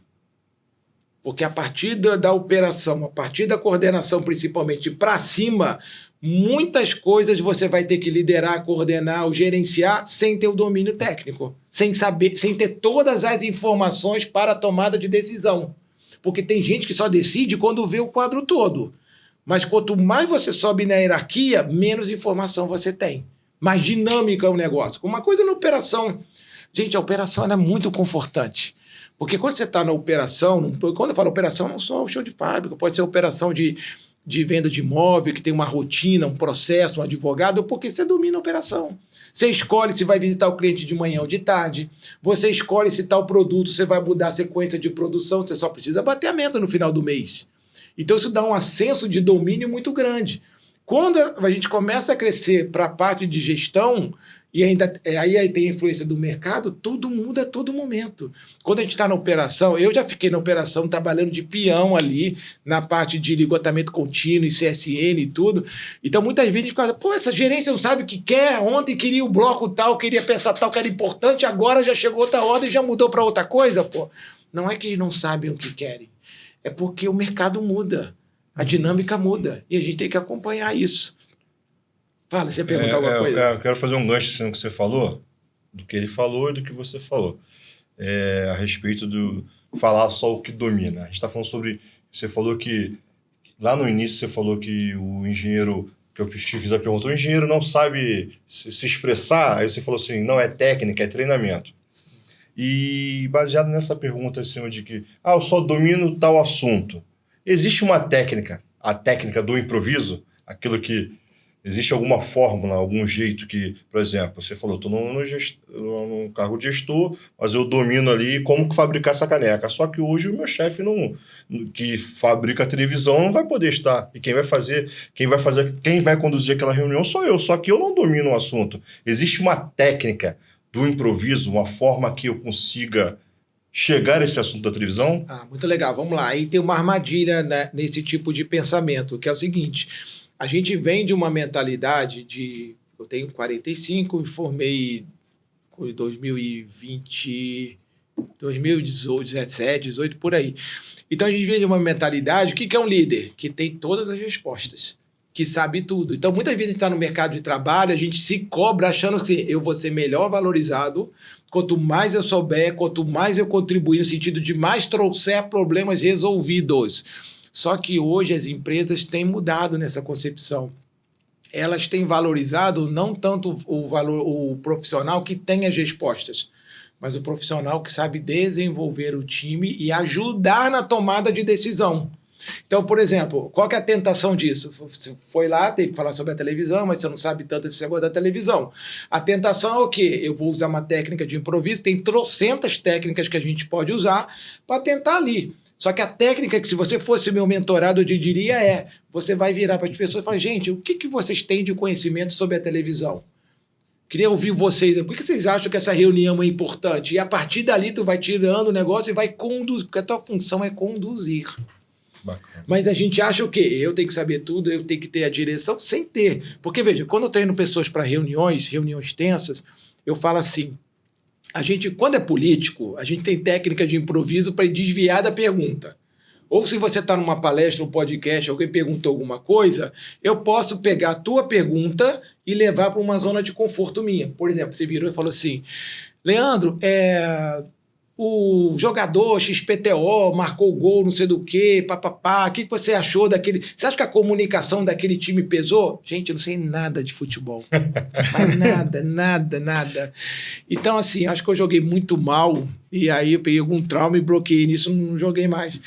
Porque a partir da operação, a partir da coordenação, principalmente para cima, muitas coisas você vai ter que liderar, coordenar ou gerenciar sem ter o domínio técnico, sem saber, sem ter todas as informações para a tomada de decisão. Porque tem gente que só decide quando vê o quadro todo. Mas quanto mais você sobe na hierarquia, menos informação você tem. Mais dinâmica é o negócio. Uma coisa na operação. Gente, a operação é muito confortante. Porque quando você está na operação, quando eu falo operação, não só o chão de fábrica, pode ser operação de venda de imóvel, que tem uma rotina, um processo, um advogado, porque você domina a operação. Você escolhe se vai visitar o cliente de manhã ou de tarde, você escolhe se tal produto, você vai mudar a sequência de produção, você só precisa bater a meta no final do mês. Então isso dá um ascenso de domínio muito grande. Quando a gente começa a crescer para a parte de gestão, e ainda aí tem a influência do mercado, tudo muda a todo momento. Quando a gente está na operação, eu já fiquei na operação trabalhando de peão ali, na parte de ligotamento contínuo, e CSN e tudo. Então, muitas vezes a gente fala, pô, essa gerência não sabe o que quer, ontem queria o bloco tal, queria pensar tal, que era importante, agora já chegou outra ordem e já mudou para outra coisa, pô. Não é que eles não sabem o que querem, é porque o mercado muda, a dinâmica muda, e a gente tem que acompanhar isso. Fala, você pergunta alguma coisa? Eu quero fazer um gancho assim, no que você falou, do que ele falou e do que você falou. A respeito do falar só o que domina. A gente está falando sobre... Você falou que... Lá no início você falou que o engenheiro... Que eu te fiz a pergunta. O engenheiro não sabe se expressar. Aí você falou assim, não é técnica, é treinamento. E baseado nessa pergunta assim, de que... eu só domino tal assunto. Existe uma técnica, a técnica do improviso? Aquilo que... Existe alguma fórmula, algum jeito que, por exemplo, você falou, estou num cargo de gestor, mas eu domino ali como fabricar essa caneca. Só que hoje o meu chefe que fabrica a televisão não vai poder estar. E quem vai conduzir aquela reunião sou eu. Só que eu não domino o assunto. Existe uma técnica do improviso, uma forma que eu consiga chegar a esse assunto da televisão? Muito legal. Vamos lá. Aí tem uma armadilha, né, nesse tipo de pensamento, que é o seguinte... A gente vem de uma mentalidade de... Eu tenho 45, me formei em 2020, 2018, 17, 18, por aí. Então, a gente vem de uma mentalidade... O que é um líder? Que tem todas as respostas, que sabe tudo. Então, muitas vezes a gente está no mercado de trabalho, a gente se cobra achando que eu vou ser melhor valorizado, quanto mais eu souber, quanto mais eu contribuir, no sentido de mais trouxer problemas resolvidos. Só que hoje as empresas têm mudado nessa concepção. Elas têm valorizado não tanto o profissional que tem as respostas, mas o profissional que sabe desenvolver o time e ajudar na tomada de decisão. Então, por exemplo, qual que é a tentação disso? Você foi lá, tem que falar sobre a televisão, mas você não sabe tanto desse negócio da televisão. A tentação é o quê? Eu vou usar uma técnica de improviso, tem trocentas técnicas que a gente pode usar para tentar ali. Só que a técnica que, se você fosse meu mentorado, eu te diria você vai virar para as pessoas e falar, gente, o que vocês têm de conhecimento sobre a televisão? Queria ouvir vocês. Por que vocês acham que essa reunião é importante? E a partir dali tu vai tirando o negócio e vai conduzir, porque a tua função é conduzir. Bacana. Mas a gente acha o quê? Eu tenho que saber tudo, eu tenho que ter a direção, sem ter. Porque, veja, quando eu treino pessoas para reuniões tensas, eu falo assim, quando é político, a gente tem técnica de improviso para desviar da pergunta. Ou se você está numa palestra, um podcast, alguém perguntou alguma coisa, eu posso pegar a tua pergunta e levar para uma zona de conforto minha. Por exemplo, você virou e falou assim, Leandro, o jogador XPTO marcou gol, não sei do quê, papapá, o que você achou daquele... Você acha que a comunicação daquele time pesou? Gente, eu não sei nada de futebol. Mas nada. Então, assim, acho que eu joguei muito mal, e aí eu peguei algum trauma e bloqueei nisso, não joguei mais.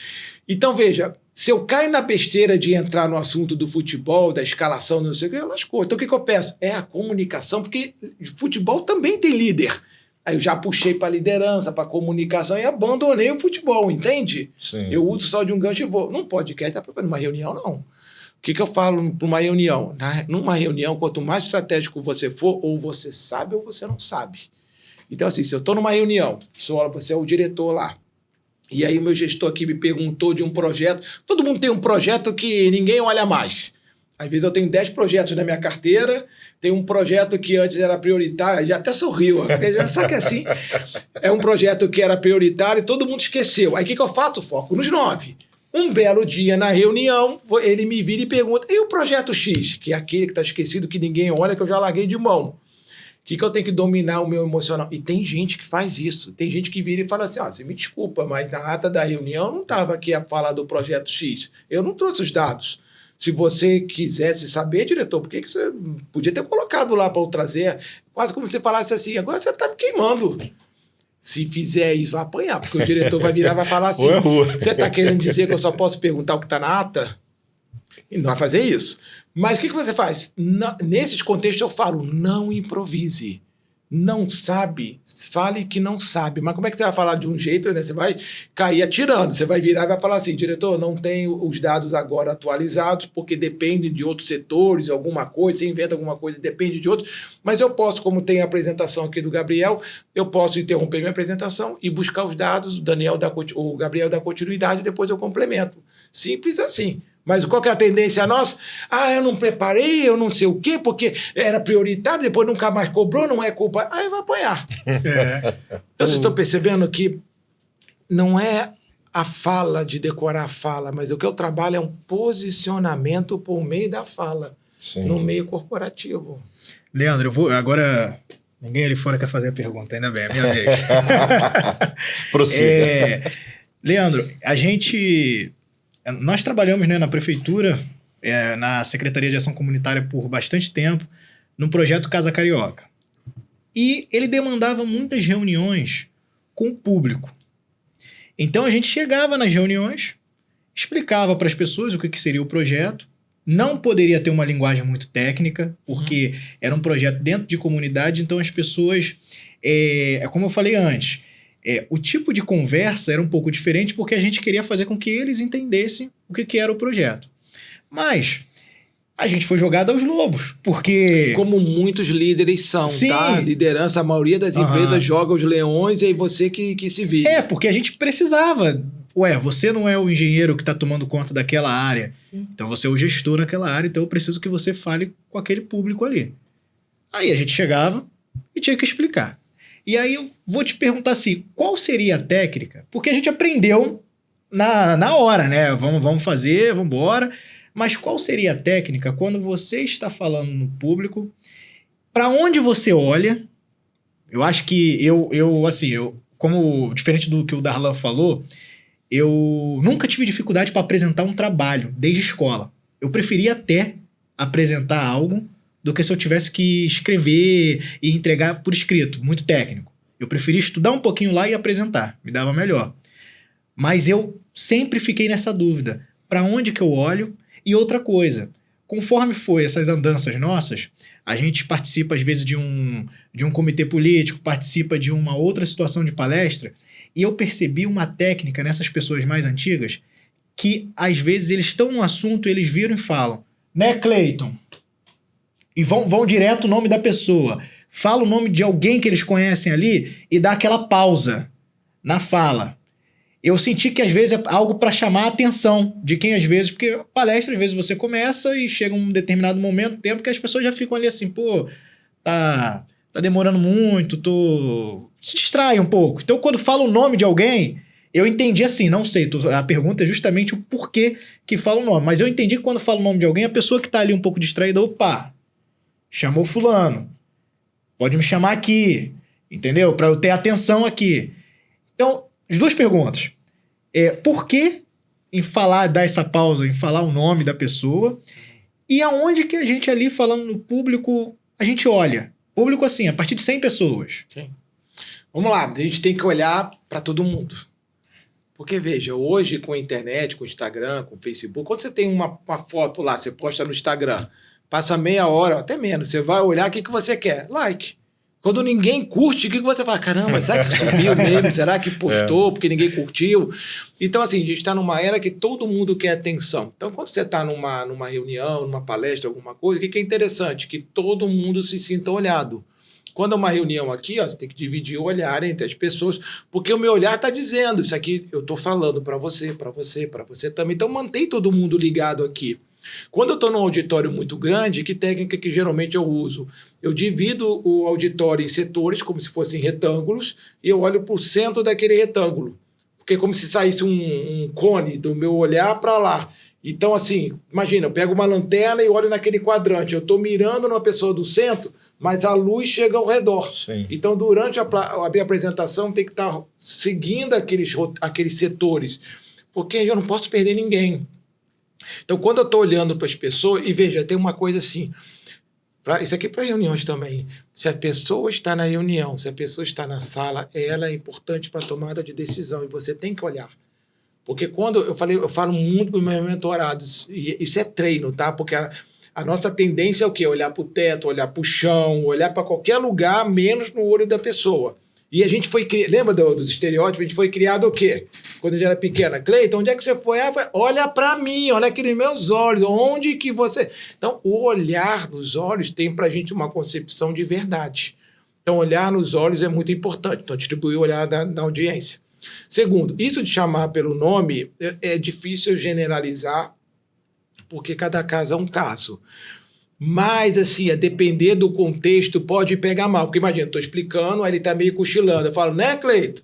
Então, veja, se eu caio na besteira de entrar no assunto do futebol, da escalação, não sei o que, lascou. Então, o que eu peço? É a comunicação, porque futebol também tem líder. Aí eu já puxei para liderança, para comunicação e abandonei o futebol, entende? Sim. Eu uso só de um gancho e vou. Não pode querer estar numa reunião, não. O que eu falo para uma reunião? Numa reunião, quanto mais estratégico você for, ou você sabe ou você não sabe. Então, assim, se eu estou numa reunião, você é o diretor lá, E aí o meu gestor aqui me perguntou de um projeto. Todo mundo tem um projeto que ninguém olha mais. Às vezes eu tenho 10 projetos na minha carteira, tem um projeto que antes era prioritário, já até sorriu, já sabe que é assim. É um projeto que era prioritário e todo mundo esqueceu. Aí o que eu faço? Foco nos 9. Um belo dia na reunião, ele me vira e pergunta, e o projeto X? Que é aquele que está esquecido, que ninguém olha, que eu já larguei de mão. O que eu tenho que dominar o meu emocional? E tem gente que faz isso. Tem gente que vira e fala assim, você me desculpa, mas na ata da reunião não estava aqui a falar do projeto X. Eu não trouxe os dados. Se você quisesse saber, diretor, por que você podia ter colocado lá para eu trazer? Quase como se você falasse assim, agora você está me queimando. Se fizer isso, vai apanhar, porque o diretor vai virar e vai falar assim, você está querendo dizer que eu só posso perguntar o que está na ata? E não vai fazer isso. Mas o que você faz? Nesses contextos eu falo, não improvise. Não sabe, fale que não sabe. Mas como é que você vai falar de um jeito, né? Você vai cair atirando. Você vai virar e vai falar assim, diretor, não tenho os dados agora atualizados, porque depende de outros setores, alguma coisa, você inventa alguma coisa, depende de outros. Mas eu posso, como tem a apresentação aqui do Gabriel, eu posso interromper minha apresentação e buscar os dados, o Gabriel dá continuidade e depois eu complemento. Simples assim. Mas qual que é a tendência nossa? Eu não preparei, eu não sei o quê, porque era prioritário, depois nunca mais cobrou, não é culpa. Aí vai apanhar. Então, vocês estão percebendo que não é a fala de decorar a fala, mas o que eu trabalho é um posicionamento por meio da fala, no meio corporativo. Leandro, eu vou agora... Ninguém ali fora quer fazer a pergunta, ainda bem, é minha vez. Prossiga. Leandro, nós trabalhamos, né, na prefeitura, na Secretaria de Ação Comunitária por bastante tempo, no projeto Casa Carioca. E ele demandava muitas reuniões com o público. Então a gente chegava nas reuniões, explicava para as pessoas o que seria o projeto, não poderia ter uma linguagem muito técnica, porque era um projeto dentro de comunidade, então as pessoas, como eu falei antes, o tipo de conversa era um pouco diferente porque a gente queria fazer com que eles entendessem o que era o projeto. Mas a gente foi jogado aos lobos, porque... Como muitos líderes são, Sim. tá? Liderança, a maioria das empresas joga os leões e aí você que se vira. Porque a gente precisava. Você não é o engenheiro que está tomando conta daquela área. Sim. Então você é o gestor naquela área, então eu preciso que você fale com aquele público ali. Aí a gente chegava e tinha que explicar. E aí eu vou te perguntar assim, qual seria a técnica? Porque a gente aprendeu na hora, né? Vamos fazer, vamos embora. Mas qual seria a técnica quando você está falando no público? Para onde você olha? Eu acho que como diferente do que o Darlan falou, eu nunca tive dificuldade para apresentar um trabalho desde escola. Eu preferia até apresentar algo do que se eu tivesse que escrever e entregar por escrito, muito técnico. Eu preferia estudar um pouquinho lá e apresentar, me dava melhor. Mas eu sempre fiquei nessa dúvida, para onde que eu olho? E outra coisa, conforme foi essas andanças nossas, a gente participa às vezes de um comitê político, participa de uma outra situação de palestra, e eu percebi uma técnica nessas pessoas mais antigas, que às vezes eles estão num assunto, eles viram e falam, né, Cleiton? E vão direto o nome da pessoa. Fala o nome de alguém que eles conhecem ali e dá aquela pausa na fala. Eu senti que às vezes é algo para chamar a atenção de quem às vezes... Porque palestra, às vezes você começa e chega um determinado momento, tempo que as pessoas já ficam ali assim, tá demorando muito, se distrai um pouco. Então quando fala o nome de alguém, eu entendi assim, não sei, a pergunta é justamente o porquê que fala o nome. Mas eu entendi que quando fala o nome de alguém, a pessoa que tá ali um pouco distraída, chamou fulano, pode me chamar aqui, entendeu? Para eu ter atenção aqui. Então, as duas perguntas. Por que em dar essa pausa, em falar o nome da pessoa, e aonde que a gente ali, falando no público, a gente olha? Público assim, a partir de 100 pessoas. Sim. Vamos lá, a gente tem que olhar para todo mundo. Porque, veja, hoje com a internet, com o Instagram, com o Facebook, quando você tem uma foto lá, você posta no Instagram, passa meia hora, até menos, você vai olhar, o que você quer? Like. Quando ninguém curte, o que você fala? Caramba, será que subiu mesmo? Será que postou porque ninguém curtiu? Então, assim, a gente está numa era que todo mundo quer atenção. Então, quando você está numa reunião, numa palestra, alguma coisa, o que é interessante? Que todo mundo se sinta olhado. Quando é uma reunião aqui, ó, você tem que dividir o olhar entre as pessoas, porque o meu olhar está dizendo, isso aqui eu estou falando para você também. Então mantém todo mundo ligado aqui. Quando eu estou num auditório muito grande, que técnica que geralmente eu uso? Eu divido o auditório em setores, como se fossem retângulos, e eu olho para o centro daquele retângulo. Porque é como se saísse um cone do meu olhar para lá. Então, assim, imagina, eu pego uma lanterna e olho naquele quadrante. Eu estou mirando numa pessoa do centro, mas a luz chega ao redor. Sim. Então, durante a minha apresentação, tem que estar seguindo aqueles setores, porque eu não posso perder ninguém. Então, quando eu estou olhando para as pessoas, e veja, tem uma coisa assim, isso aqui é para reuniões também. Se a pessoa está na reunião, se a pessoa está na sala, ela é importante para a tomada de decisão, e você tem que olhar. Porque quando eu falo muito para os meus mentorados, e isso é treino, tá? Porque a nossa tendência é o quê? Olhar para o teto, olhar para o chão, olhar para qualquer lugar, menos no olho da pessoa. E a gente foi, lembra dos estereótipos? A gente foi criado o quê? Quando a gente era pequena. Cleiton, onde é que você foi? Olha para mim, olha aqui nos meus olhos, onde que você... Então, o olhar nos olhos tem para a gente uma concepção de verdade. Então, olhar nos olhos é muito importante. Então, distribuir o olhar da audiência. Segundo, isso de chamar pelo nome é difícil generalizar, porque cada caso é um caso. Mas, assim, a depender do contexto, pode pegar mal. Porque, imagina, estou explicando, aí ele está meio cochilando. Eu falo, né, Cleiton?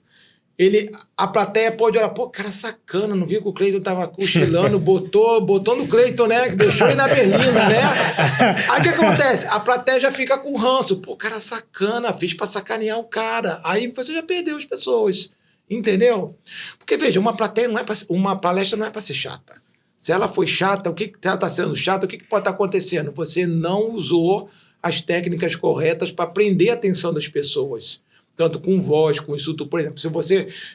A plateia pode olhar, pô, cara sacana, não viu que o Cleiton estava cochilando, botou no Cleiton, né? Deixou ele na berlina, né? Aí o que acontece? A plateia já fica com ranço. Pô, cara sacana, fiz para sacanear o cara. Aí você já perdeu as pessoas. Entendeu? Porque, veja, uma palestra não é para ser chata. Se ela foi chata, se ela está sendo chata, o que pode estar acontecendo? Você não usou as técnicas corretas para prender a atenção das pessoas. Tanto com voz, com isso tudo. Por exemplo,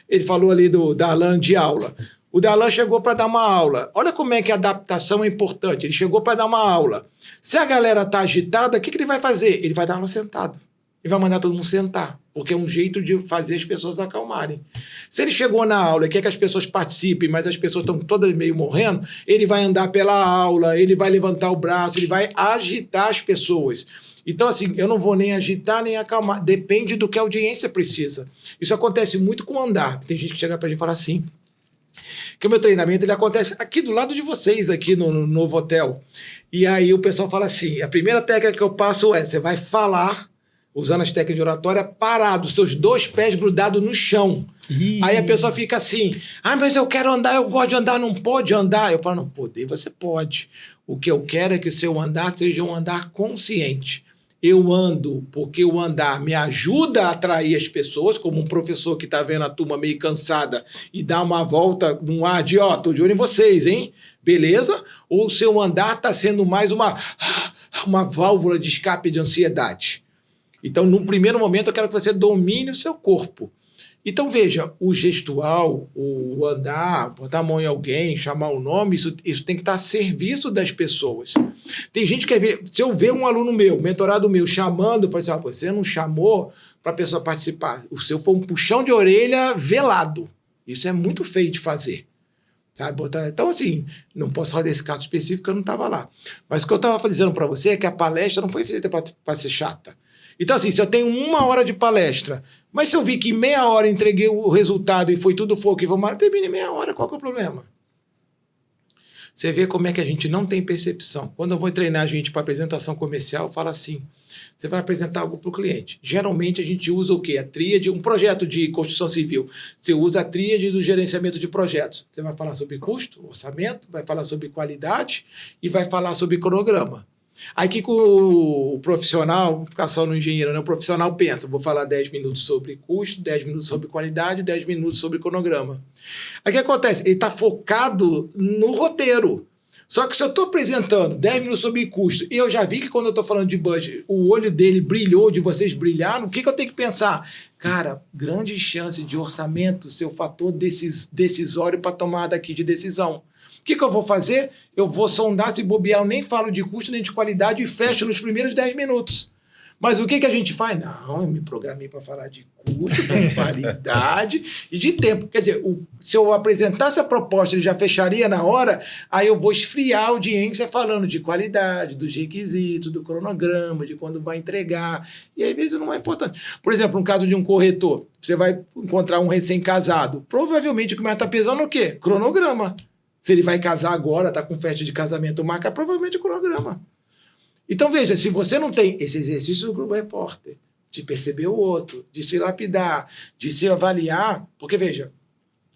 ele falou ali do Darlan de aula. O Darlan chegou para dar uma aula. Olha como é que a adaptação é importante. Ele chegou para dar uma aula. Se a galera está agitada, o que ele vai fazer? Ele vai dar aula sentado. Ele vai mandar todo mundo sentar, porque é um jeito de fazer as pessoas acalmarem. Se ele chegou na aula e quer que as pessoas participem, mas as pessoas estão todas meio morrendo, ele vai andar pela aula, ele vai levantar o braço, ele vai agitar as pessoas. Então, assim, eu não vou nem agitar, nem acalmar. Depende do que a audiência precisa. Isso acontece muito com o andar. Tem gente que chega para a gente e fala assim, que o meu treinamento ele acontece aqui do lado de vocês, aqui no novo hotel. E aí o pessoal fala assim, a primeira técnica que eu passo você vai falar, usando as técnicas de oratória, parado, seus 2 pés grudados no chão. Aí a pessoa fica assim, mas eu quero andar, eu gosto de andar, não pode andar. Eu falo, não, poder você pode. O que eu quero é que o seu andar seja um andar consciente. Eu ando porque o andar me ajuda a atrair as pessoas, como um professor que está vendo a turma meio cansada e dá uma volta num ar de, tô de olho em vocês, hein? Beleza? Ou o seu andar está sendo mais uma válvula de escape de ansiedade. Então, no primeiro momento, eu quero que você domine o seu corpo. Então, veja, o gestual, o andar, botar a mão em alguém, chamar o nome, isso tem que estar a serviço das pessoas. Tem gente que quer ver, se eu ver um aluno meu, mentorado meu, chamando, eu falo assim, você não chamou para a pessoa participar. O seu foi um puxão de orelha velado. Isso é muito feio de fazer. Sabe? Então, assim, não posso falar desse caso específico, eu não estava lá. Mas o que eu estava dizendo para você é que a palestra não foi feita para ser chata. Então, assim, se eu tenho 1 hora de palestra, mas se eu vi que em meia hora entreguei o resultado e foi tudo foco e vamos lá, termine em meia hora, qual que é o problema? Você vê como é que a gente não tem percepção. Quando eu vou treinar a gente para apresentação comercial, eu falo assim, você vai apresentar algo para o cliente. Geralmente a gente usa o quê? A tríade, um projeto de construção civil. Você usa a tríade do gerenciamento de projetos. Você vai falar sobre custo, orçamento, vai falar sobre qualidade e vai falar sobre cronograma. Aí que o profissional, vou ficar só no engenheiro, né? O profissional pensa, vou falar 10 minutos sobre custo, 10 minutos sobre qualidade, 10 minutos sobre cronograma. Aí o que acontece? Ele está focado no roteiro. Só que se eu estou apresentando 10 minutos sobre custo, e eu já vi que quando eu estou falando de budget, o olho dele brilhou, de vocês brilharam, o que eu tenho que pensar? Cara, grande chance de orçamento ser o fator decisório para tomada aqui de decisão. O que eu vou fazer? Eu vou sondar, se bobear, eu nem falo de custo nem de qualidade e fecho nos primeiros 10 minutos. Mas o que a gente faz? Não, eu me programei para falar de custo, de qualidade e de tempo. Quer dizer, se eu apresentasse a proposta, ele já fecharia na hora, aí eu vou esfriar a audiência falando de qualidade, dos requisitos, do cronograma, de quando vai entregar. E às vezes não é importante. Por exemplo, no caso de um corretor, você vai encontrar um recém-casado. Provavelmente o que mais está pesando é o quê? Cronograma. Se ele vai casar agora, está com festa de casamento, marca provavelmente o cronograma. Então, veja, se você não tem esse exercício do Globo Repórter, de perceber o outro, de se lapidar, de se avaliar, porque, veja,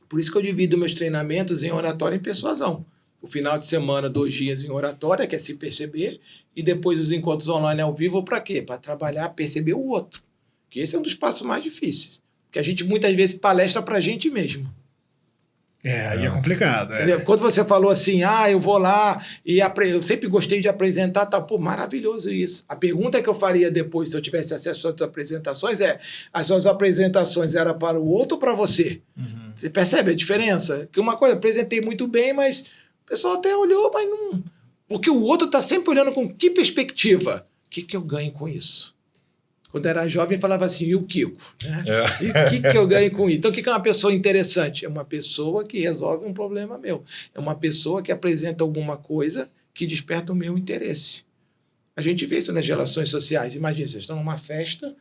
por isso que eu divido meus treinamentos em oratória e persuasão. O final de semana, 2 dias em oratória, que é se perceber, e depois os encontros online ao vivo, para quê? Para trabalhar, perceber o outro. Que esse é um dos passos mais difíceis, que a gente muitas vezes palestra para a gente mesmo. Aí é complicado. Entendeu? Quando você falou assim, eu vou lá e eu sempre gostei de apresentar, tal. Pô, maravilhoso isso. A pergunta que eu faria depois, se eu tivesse acesso às suas apresentações, as suas apresentações eram para o outro ou para você? Uhum. Você percebe a diferença? Que uma coisa, apresentei muito bem, mas o pessoal até olhou, mas não... Porque o outro está sempre olhando com que perspectiva? O que eu ganho com isso? Quando era jovem, falava assim, e o Kiko? Né? E o que eu ganho com isso? Então, o que é uma pessoa interessante? É uma pessoa que resolve um problema meu. É uma pessoa que apresenta alguma coisa que desperta o meu interesse. A gente vê isso nas relações sociais. Imagina, vocês estão numa festa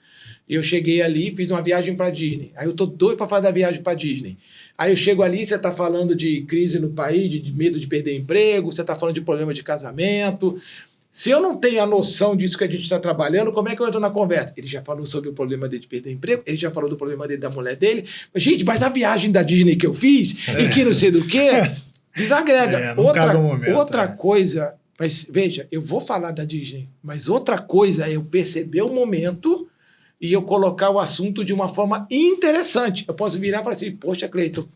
e eu cheguei ali e fiz uma viagem para Disney. Aí eu estou doido para fazer a viagem para Disney. Aí eu chego ali e você está falando de crise no país, de medo de perder emprego, você está falando de problema de casamento... Se eu não tenho a noção disso que a gente está trabalhando, como é que eu entro na conversa? Ele já falou sobre o problema dele de perder emprego, ele já falou do problema dele da mulher dele. Gente, mas a viagem da Disney que eu fiz, e que não sei do quê, desagrega. Outra coisa, mas veja, eu vou falar da Disney, mas outra coisa é eu perceber o momento e eu colocar o assunto de uma forma interessante. Eu posso virar e falar assim, poxa, Cleiton,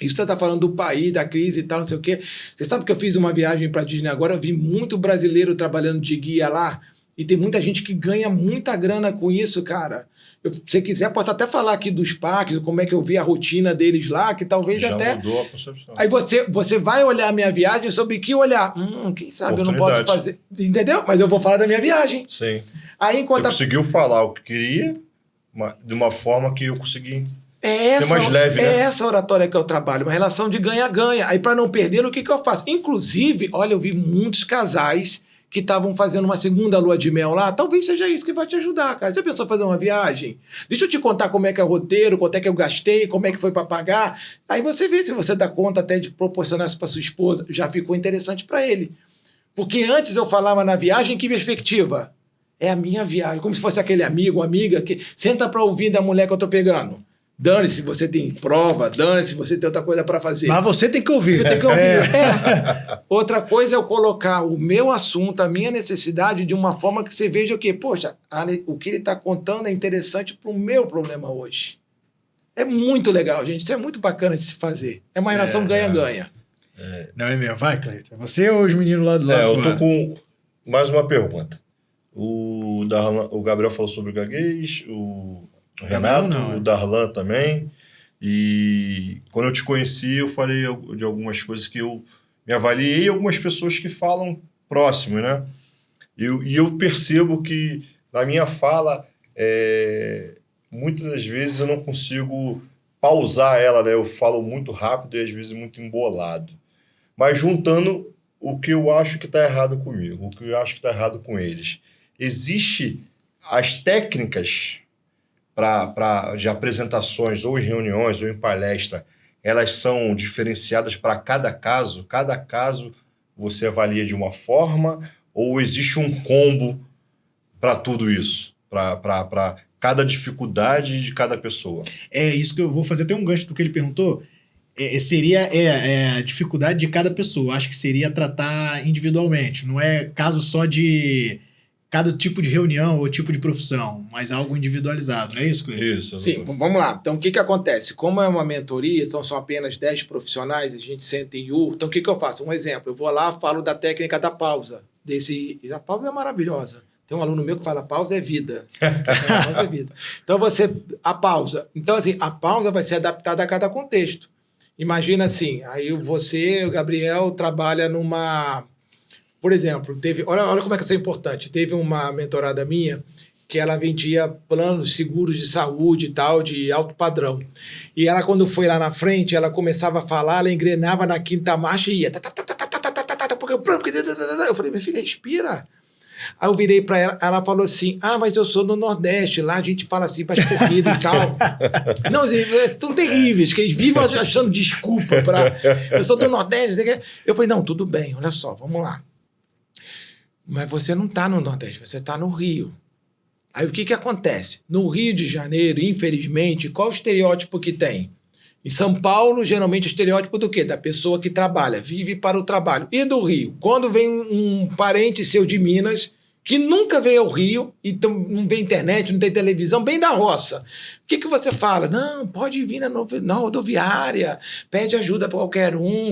isso você está falando do país, da crise e tal, não sei o quê. Você sabe que eu fiz uma viagem para Disney agora, eu vi muito brasileiro trabalhando de guia lá, e tem muita gente que ganha muita grana com isso, cara. Se você quiser, posso até falar aqui dos parques, como é que eu vi a rotina deles lá, que talvez já até... mudou a concepção. Aí você vai olhar a minha viagem sobre que olhar. Quem sabe eu não posso fazer... Entendeu? Mas eu vou falar da minha viagem. Sim. Aí, enquanto você conseguiu falar o que queria, de uma forma que eu consegui... ser mais leve, né? É essa oratória que eu trabalho, uma relação de ganha-ganha. Aí, para não perder, o que eu faço? Inclusive, olha, eu vi muitos casais que estavam fazendo uma segunda lua de mel lá. Talvez seja isso que vai te ajudar, cara. Já pensou em fazer uma viagem? Deixa eu te contar como é que é o roteiro, quanto é que eu gastei, como é que foi para pagar. Aí você vê se você dá conta até de proporcionar isso para sua esposa. Já ficou interessante para ele. Porque antes eu falava na viagem, que perspectiva? É a minha viagem. Como se fosse aquele amigo, amiga, que senta para ouvir da mulher que eu tô pegando. Dane-se se você tem prova, dane-se se você tem outra coisa para fazer. Mas você tem que ouvir. Você tem que ouvir. Outra coisa é eu colocar o meu assunto, a minha necessidade, de uma forma que você veja o quê? Poxa, o que ele está contando é interessante para o meu problema hoje. É muito legal, gente. Isso é muito bacana de se fazer. É uma relação ganha-ganha. Não é mesmo? Vai, Cleiton. Você ou os meninos lá do lado? Eu tô com mais uma pergunta. O Gabriel falou sobre o gaguez, o Renato, o Darlan também. E quando eu te conheci, eu falei de algumas coisas que eu me avaliei, e algumas pessoas que falam próximo, né? E eu percebo que na minha fala, muitas das vezes eu não consigo pausar ela, né? Eu falo muito rápido e às vezes muito embolado. Mas juntando o que eu acho que está errado comigo, o que eu acho que está errado com eles. Existe as técnicas de apresentações, ou em reuniões, ou em palestra, elas são diferenciadas para cada caso? Cada caso você avalia de uma forma, ou existe um combo para tudo isso? Para cada dificuldade de cada pessoa? É isso que eu vou fazer até um gancho do que ele perguntou. Seria a dificuldade de cada pessoa. Acho que seria tratar individualmente. Não é caso só de cada tipo de reunião ou tipo de profissão, mas algo individualizado, não é isso, Cleiton? Isso. Sim, vamos lá. Então, o que acontece? Como é uma mentoria, então são apenas 10 profissionais, a gente senta em U. Então, o que eu faço? Um exemplo, eu vou lá, falo da técnica da pausa. A pausa é maravilhosa. Tem um aluno meu que fala, pausa é vida. Pausa é vida. Então, a pausa. Então, assim, a pausa vai ser adaptada a cada contexto. Imagina assim, aí você, o Gabriel, trabalha numa... Por exemplo, olha como é que isso é importante. Teve uma mentorada minha que ela vendia planos, seguros de saúde e tal, de alto padrão. E ela, quando foi lá na frente, ela começava a falar, ela engrenava na quinta marcha e ia... Eu falei, minha filha, respira. Aí eu virei para ela, ela falou assim, mas eu sou do Nordeste, lá a gente fala assim para as corridas e tal. Não, são terríveis, que eles vivem achando desculpa para... Eu sou do Nordeste. Eu falei, não, tudo bem, olha só, vamos lá. Mas você não está no Nordeste, você está no Rio. Aí o que acontece? No Rio de Janeiro, infelizmente, qual o estereótipo que tem? Em São Paulo, geralmente o estereótipo do quê? Da pessoa que trabalha, vive para o trabalho. E do Rio? Quando vem um parente seu de Minas, que nunca veio ao Rio, então não vê internet, não tem televisão, bem da roça. O que você fala? Não, pode vir na rodoviária, pede ajuda para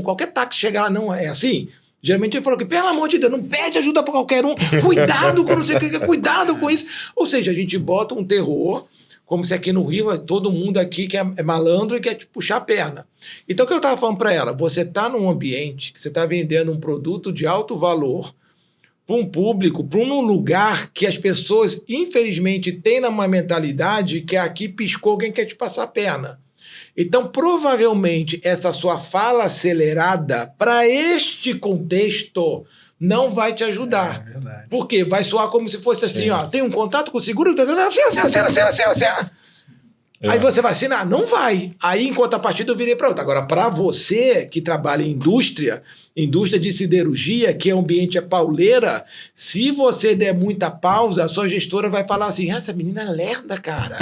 qualquer táxi chegar lá, não é assim? Geralmente ele falou que, pelo amor de Deus, não pede ajuda para qualquer um, cuidado com não sei o que, cuidado com isso. Ou seja, a gente bota um terror, como se aqui no Rio, todo mundo aqui que é malandro e quer te puxar a perna. Então o que eu estava falando para ela? Você está num ambiente que você está vendendo um produto de alto valor para um público, para um lugar que as pessoas, infelizmente, têm uma mentalidade que aqui piscou, alguém quer te passar a perna. Então, provavelmente, essa sua fala acelerada, para este contexto, não vai te ajudar. É verdade. Por quê? Vai soar como se fosse assim, ó, tem um contrato com o seguro, assina. Aí você vai assinar? Não vai. Aí, em contrapartida, eu virei para outra. Agora, para você que trabalha em indústria de siderurgia, que é ambiente pauleira, se você der muita pausa, a sua gestora vai falar assim, essa menina é lerda, cara.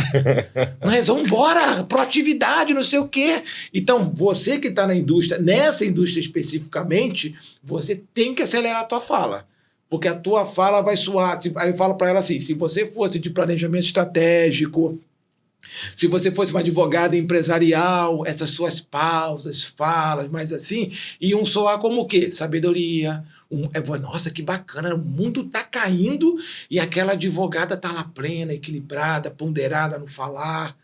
Mas vamos embora, proatividade, não sei o quê. Então, você que está na indústria, nessa indústria especificamente, você tem que acelerar a tua fala. Porque a tua fala vai soar... Aí eu falo para ela assim, se você fosse de planejamento estratégico, se você fosse uma advogada empresarial, essas suas pausas, falas, mas assim, iam soar como o quê? Sabedoria. Nossa, que bacana, o mundo tá caindo e aquela advogada tá lá plena, equilibrada, ponderada no falar.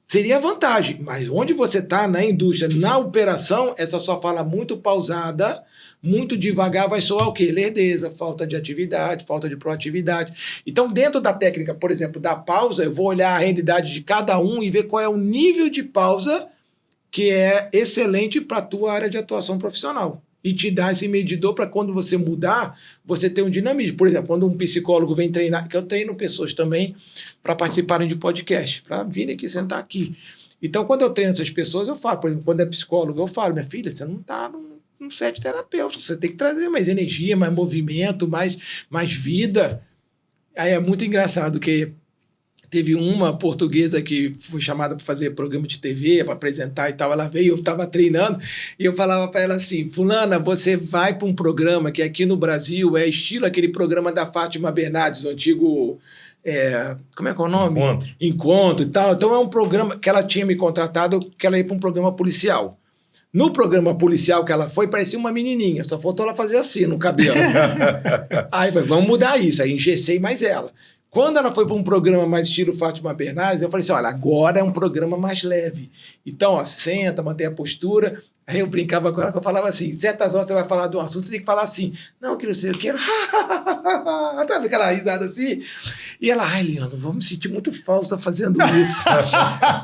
Seria vantagem, mas onde você está na indústria, na operação, essa sua fala muito pausada, muito devagar, vai soar o quê? Lerdeza, falta de atividade, falta de proatividade. Então, dentro da técnica, por exemplo, da pausa, eu vou olhar a realidade de cada um e ver qual é o nível de pausa que é excelente para a tua área de atuação profissional. E te dar esse medidor para quando você mudar, você ter um dinamismo. Por exemplo, quando um psicólogo vem treinar, que eu treino pessoas também para participarem de podcast, para virem aqui, sentar aqui. Então, quando eu treino essas pessoas, eu falo, por exemplo, quando é psicólogo, eu falo, minha filha, você não está num set terapêutico, você tem que trazer mais energia, mais movimento, mais vida. Aí é muito engraçado que teve uma portuguesa que foi chamada para fazer programa de TV, para apresentar e tal. Ela veio, eu estava treinando, e eu falava para ela assim, fulana, você vai para um programa que aqui no Brasil é estilo aquele programa da Fátima Bernardes, o antigo... como é que é o nome? Encontro e tal. Então é um programa que ela tinha me contratado, que ela ia para um programa policial. No programa policial que ela foi, parecia uma menininha, só faltou ela fazer assim no cabelo. Aí eu falei, vamos mudar isso. Aí engessei mais ela. Quando ela foi para um programa mais estilo Fátima Bernardes, eu falei assim, olha, agora é um programa mais leve. Então, ó, senta, mantém a postura. Aí eu brincava com ela, que eu falava assim, certas horas você vai falar de um assunto, você tem que falar assim, não, que não sei o que, até aquela risada assim. E ela, ai, Leandro, vou me sentir muito falsa fazendo isso.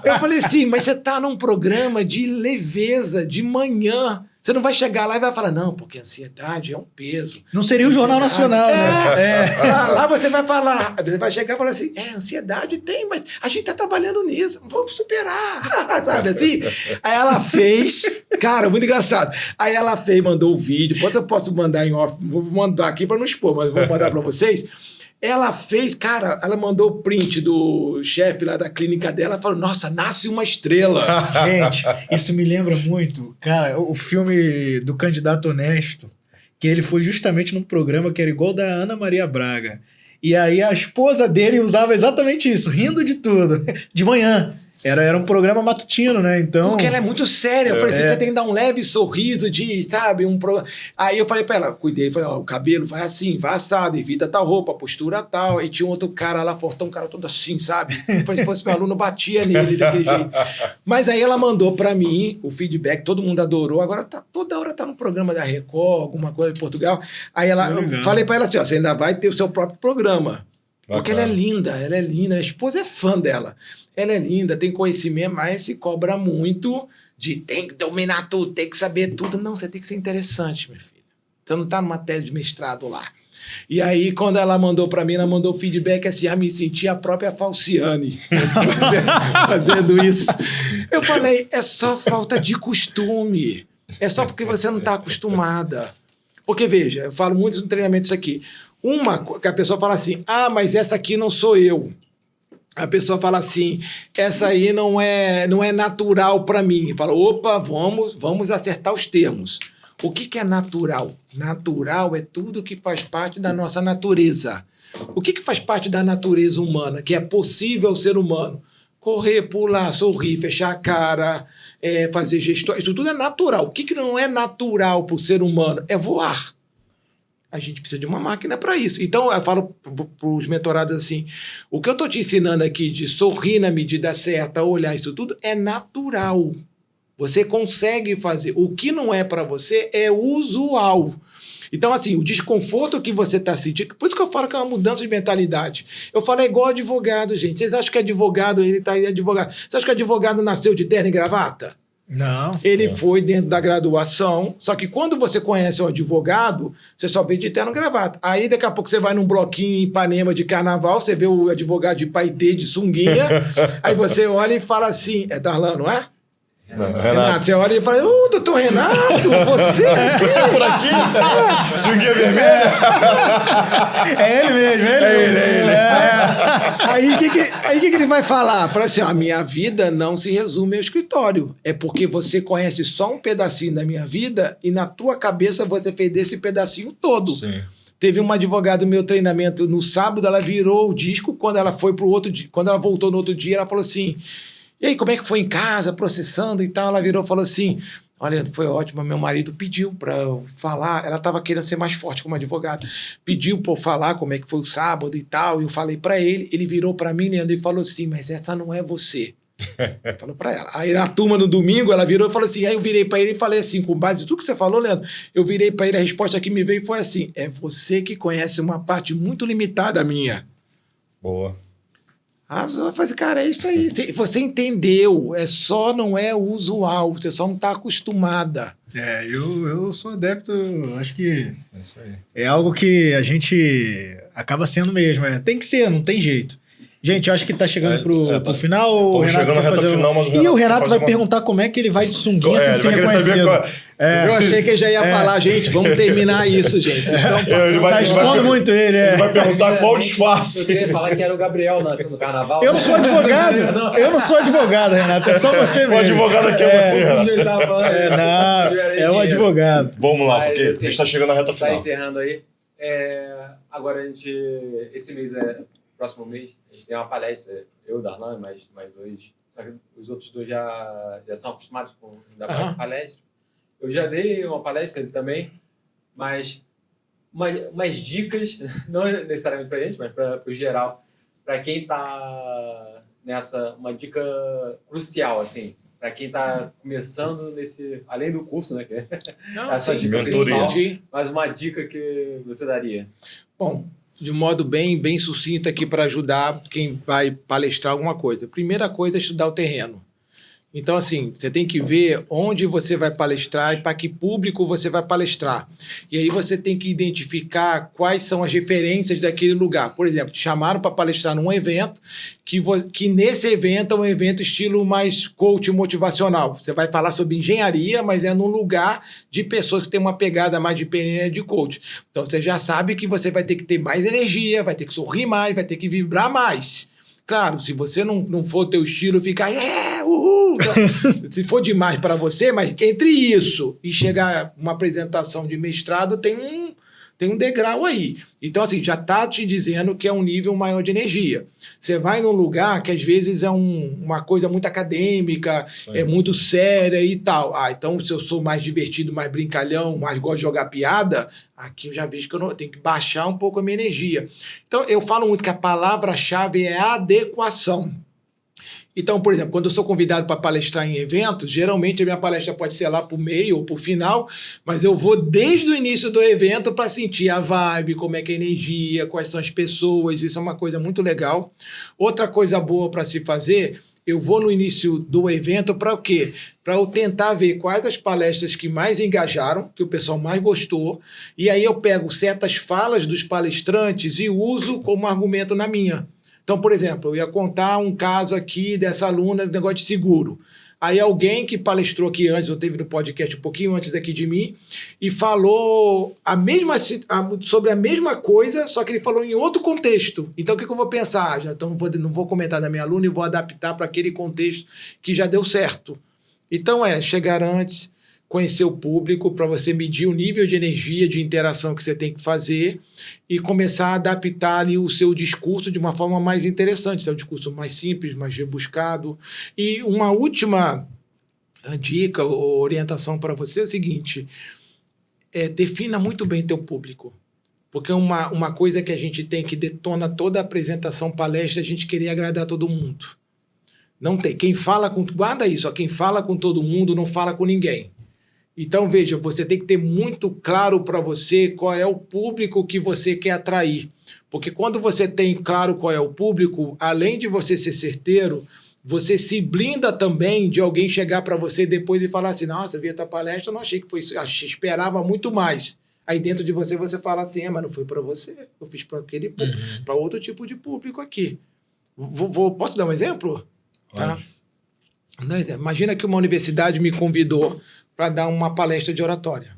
Eu falei assim, mas você está num programa de leveza, de manhã. Você não vai chegar lá e vai falar, não, porque a ansiedade é um peso. Não seria o Jornal Nacional, né? Lá você vai falar, você vai chegar e falar assim, ansiedade tem, mas a gente está trabalhando nisso, vamos superar, sabe assim? Aí ela fez, cara, muito engraçado. Aí ela fez, mandou o vídeo, depois eu posso mandar em off, vou mandar aqui para não expor, mas vou mandar para vocês. Ela fez, cara, ela mandou o print do chefe lá da clínica dela, falou, nossa, nasce uma estrela. Gente, isso me lembra muito, cara, o filme do Candidato Honesto, que ele foi justamente num programa que era igual da Ana Maria Braga. E aí a esposa dele usava exatamente isso, rindo de tudo, de manhã. Era um programa matutino, né? Então... Porque ela é muito séria. Eu falei, você tem que dar um leve sorriso de, sabe, Aí eu falei pra ela, cuidei, falei, ó, o cabelo vai assim, vai assado, evita tal roupa, postura tal. E tinha um outro cara lá, fortão, um cara todo assim, sabe? Eu falei, se fosse meu aluno, batia nele daquele jeito. Mas aí ela mandou pra mim o feedback, todo mundo adorou. Agora toda hora tá no programa da Record, alguma coisa em Portugal. Aí eu falei pra ela assim, ó, você ainda vai ter o seu próprio programa. Porque ela é linda, a esposa é fã dela. Ela é linda, tem conhecimento, mas se cobra muito de tem que dominar tudo, tem que saber tudo. Não, você tem que ser interessante, minha filha. Você não está numa tese de mestrado lá. E aí, quando ela mandou para mim, ela mandou feedback assim, me senti a própria Falciane fazendo isso. Eu falei, é só falta de costume. É só porque você não está acostumada. Porque, veja, eu falo muito no treinamento isso aqui. Que a pessoa fala assim, mas essa aqui não sou eu. A pessoa fala assim, essa aí não é natural para mim. Fala, opa, vamos acertar os termos. O que é natural? Natural é tudo que faz parte da nossa natureza. O que faz parte da natureza humana, que é possível ao ser humano? Correr, pular, sorrir, fechar a cara, fazer gestões. Isso tudo é natural. O que não é natural para o ser humano? É voar. A gente precisa de uma máquina para isso. Então, eu falo para os mentorados assim, o que eu estou te ensinando aqui de sorrir na medida certa, olhar isso tudo, é natural. Você consegue fazer. O que não é para você é usual. Então, assim, o desconforto que você está sentindo... Por isso que eu falo que é uma mudança de mentalidade. Eu falo, é igual advogado, gente. Vocês acham que advogado, ele está aí advogado... Você acha que advogado nasceu de terno e gravata? Não. Ele foi dentro da graduação, só que quando você conhece um advogado, você só vê de terno e gravata. Aí, daqui a pouco, você vai num bloquinho em Ipanema de carnaval, você vê o advogado de paetê, de sunguinha, aí você olha e fala assim, é Darlan, não é? Não, Renato, você olha e fala, doutor Renato, você por aqui? Sunguinha vermelha? É ele mesmo, Aí o que ele vai falar? Fala assim, a minha vida não se resume ao escritório. É porque você conhece só um pedacinho da minha vida e na tua cabeça você fez desse pedacinho todo. Sim. Teve uma advogada no meu treinamento no sábado, ela virou o disco, quando ela foi pro outro dia, quando ela voltou no outro dia, ela falou assim, e aí, como é que foi em casa, processando e tal? Ela virou e falou assim, olha, foi ótimo, meu marido pediu para eu falar, ela estava querendo ser mais forte como advogada, pediu para eu falar como é que foi o sábado e tal, e eu falei para ele virou para mim, Leandro, e falou assim, mas essa não é você. Falou para ela. Aí na turma no domingo, ela virou e falou assim, aí eu virei para ele e falei assim, com base em tudo que você falou, Leandro, eu virei para ele, a resposta que me veio foi assim, é você que conhece uma parte muito limitada minha. Boa. Vai fazer, cara, é isso aí. Você entendeu, não é usual, você só não está acostumada. Eu sou adepto, acho que É isso aí. é algo que a gente acaba sendo mesmo. Tem que ser, não tem jeito. Gente, eu acho que tá chegando pro final. O Estamos Renato chegando quer na reta fazer final, mas E o Renato vai uma... perguntar como é que ele vai de sunguinha ele sem ser vai querer saber reconhecido. Eu achei que ele já ia falar, gente, vamos terminar isso, gente. Vocês estão Ele passando... vai- Tá expondo muito ele, Ele vai perguntar qual disfarce. Eu queria falar que era o Gabriel no carnaval. Eu não sou advogado. Eu não sou advogado, Renato. É só você O mesmo. advogado aqui é você, Renato. Ele tava falando, É o advogado. Vamos lá, Mas, porque assim, a gente está chegando na reta Tá final. encerrando aí. Agora a gente... Esse mês próximo mês, a gente tem uma palestra, eu, Darlan, mais dois. Só que os outros dois já são acostumados com dar palestra. Eu já dei uma palestra, ele também, mas umas dicas, não necessariamente para a gente, mas para o geral, para quem está nessa, uma dica crucial, assim, para quem está começando além do curso, né, que é essa dica mentoria. principal, mas uma dica que você daria? Bom, de modo bem sucinto aqui para ajudar quem vai palestrar alguma coisa. Primeira coisa é estudar o terreno. Então, assim, você tem que ver onde você vai palestrar e para que público você vai palestrar. E aí você tem que identificar quais são as referências daquele lugar. Por exemplo, te chamaram para palestrar num evento que nesse evento é um evento estilo mais coach motivacional. Você vai falar sobre engenharia, mas é num lugar de pessoas que têm uma pegada mais de PNL de coach. Então, você já sabe que você vai ter que ter mais energia, vai ter que sorrir mais, vai ter que vibrar mais. Claro, se você não for teu estilo, ficar uhul, se for demais para você, mas entre isso e chegar uma apresentação de mestrado, tem um degrau aí. Então, assim, já está te dizendo que é um nível maior de energia. Você vai num lugar que às vezes é uma coisa muito acadêmica, é muito séria e tal. Então, se eu sou mais divertido, mais brincalhão, mais gosto de jogar piada, aqui eu já vejo que eu tenho que baixar um pouco a minha energia. Então, eu falo muito que a palavra-chave é adequação. Então, por exemplo, quando eu sou convidado para palestrar em eventos, geralmente a minha palestra pode ser lá para o meio ou para o final, mas eu vou desde o início do evento para sentir a vibe, como é que é a energia, quais são as pessoas, isso é uma coisa muito legal. Outra coisa boa para se fazer, eu vou no início do evento para o quê? Para eu tentar ver quais as palestras que mais engajaram, que o pessoal mais gostou, e aí eu pego certas falas dos palestrantes e uso como argumento na minha. Então, por exemplo, eu ia contar um caso aqui dessa aluna do negócio de seguro. Aí alguém que palestrou aqui antes, eu teve no podcast um pouquinho antes aqui de mim, e falou sobre a mesma coisa, só que ele falou em outro contexto. Então, o que eu vou pensar? Então, não vou comentar da minha aluna e vou adaptar para aquele contexto que já deu certo. Então, chegar antes, conhecer o público, para você medir o nível de energia, de interação que você tem que fazer e começar a adaptar ali o seu discurso de uma forma mais interessante. Se é um discurso mais simples, mais rebuscado. E uma última dica ou orientação para você é o seguinte, defina muito bem teu público. Porque uma coisa que a gente tem que detona toda a apresentação, palestra, a gente querer agradar todo mundo. Não tem. Guarda isso, quem fala com todo mundo não fala com ninguém. Então, veja, você tem que ter muito claro para você qual é o público que você quer atrair. Porque quando você tem claro qual é o público, além de você ser certeiro, você se blinda também de alguém chegar para você depois e falar assim, nossa, vi a tua palestra, eu não achei que foi isso, esperava muito mais. Aí dentro de você fala assim, mas não foi para você, eu fiz para para outro tipo de público aqui. Posso dar um exemplo? Tá? Imagina que uma universidade me convidou para dar uma palestra de oratória.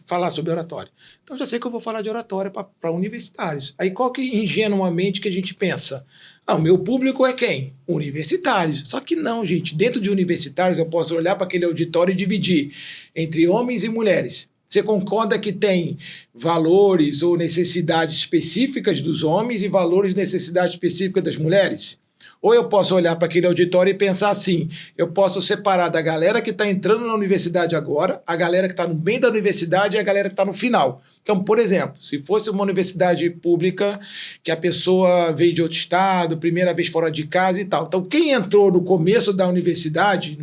Falar sobre oratória. Então, já sei que eu vou falar de oratória para universitários. Aí, qual que ingenuamente que a gente pensa? O meu público é quem? Universitários. Só que não, gente. Dentro de universitários, eu posso olhar para aquele auditório e dividir entre homens e mulheres. Você concorda que tem valores ou necessidades específicas dos homens e valores e necessidades específicas das mulheres? Ou eu posso olhar para aquele auditório e pensar assim, eu posso separar da galera que está entrando na universidade agora, a galera que está no meio da universidade e a galera que está no final. Então, por exemplo, se fosse uma universidade pública que a pessoa veio de outro estado, primeira vez fora de casa e tal. Então, quem entrou no começo da universidade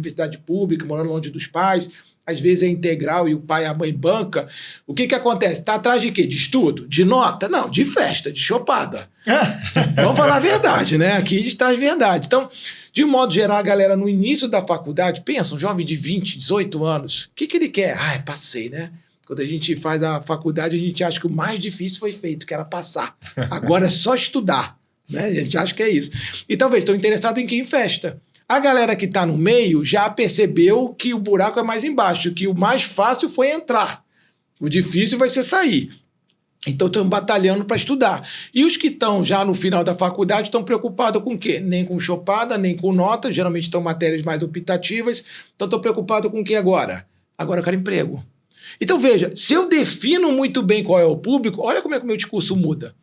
pública, morando longe dos pais, às vezes é integral e o pai e a mãe banca, o que acontece? Está atrás de quê? De estudo? De nota? Não, de festa, de chopada. Vamos falar a verdade, né? Aqui a gente traz verdade. Então, de modo geral, a galera no início da faculdade, pensa, um jovem de 20, 18 anos, o que ele quer? Passei, né? Quando a gente faz a faculdade, a gente acha que o mais difícil foi feito, que era passar. Agora é só estudar, né? A gente acha que é isso. Então, veja, estou interessado em quem festa. A galera que está no meio já percebeu que o buraco é mais embaixo, que o mais fácil foi entrar. O difícil vai ser sair. Então, estão batalhando para estudar. E os que estão já no final da faculdade estão preocupados com o quê? Nem com chopada, nem com nota. Geralmente estão matérias mais optativas. Então, estão preocupados com o que agora? Agora eu quero emprego. Então, veja, se eu defino muito bem qual é o público, olha como é que o meu discurso muda.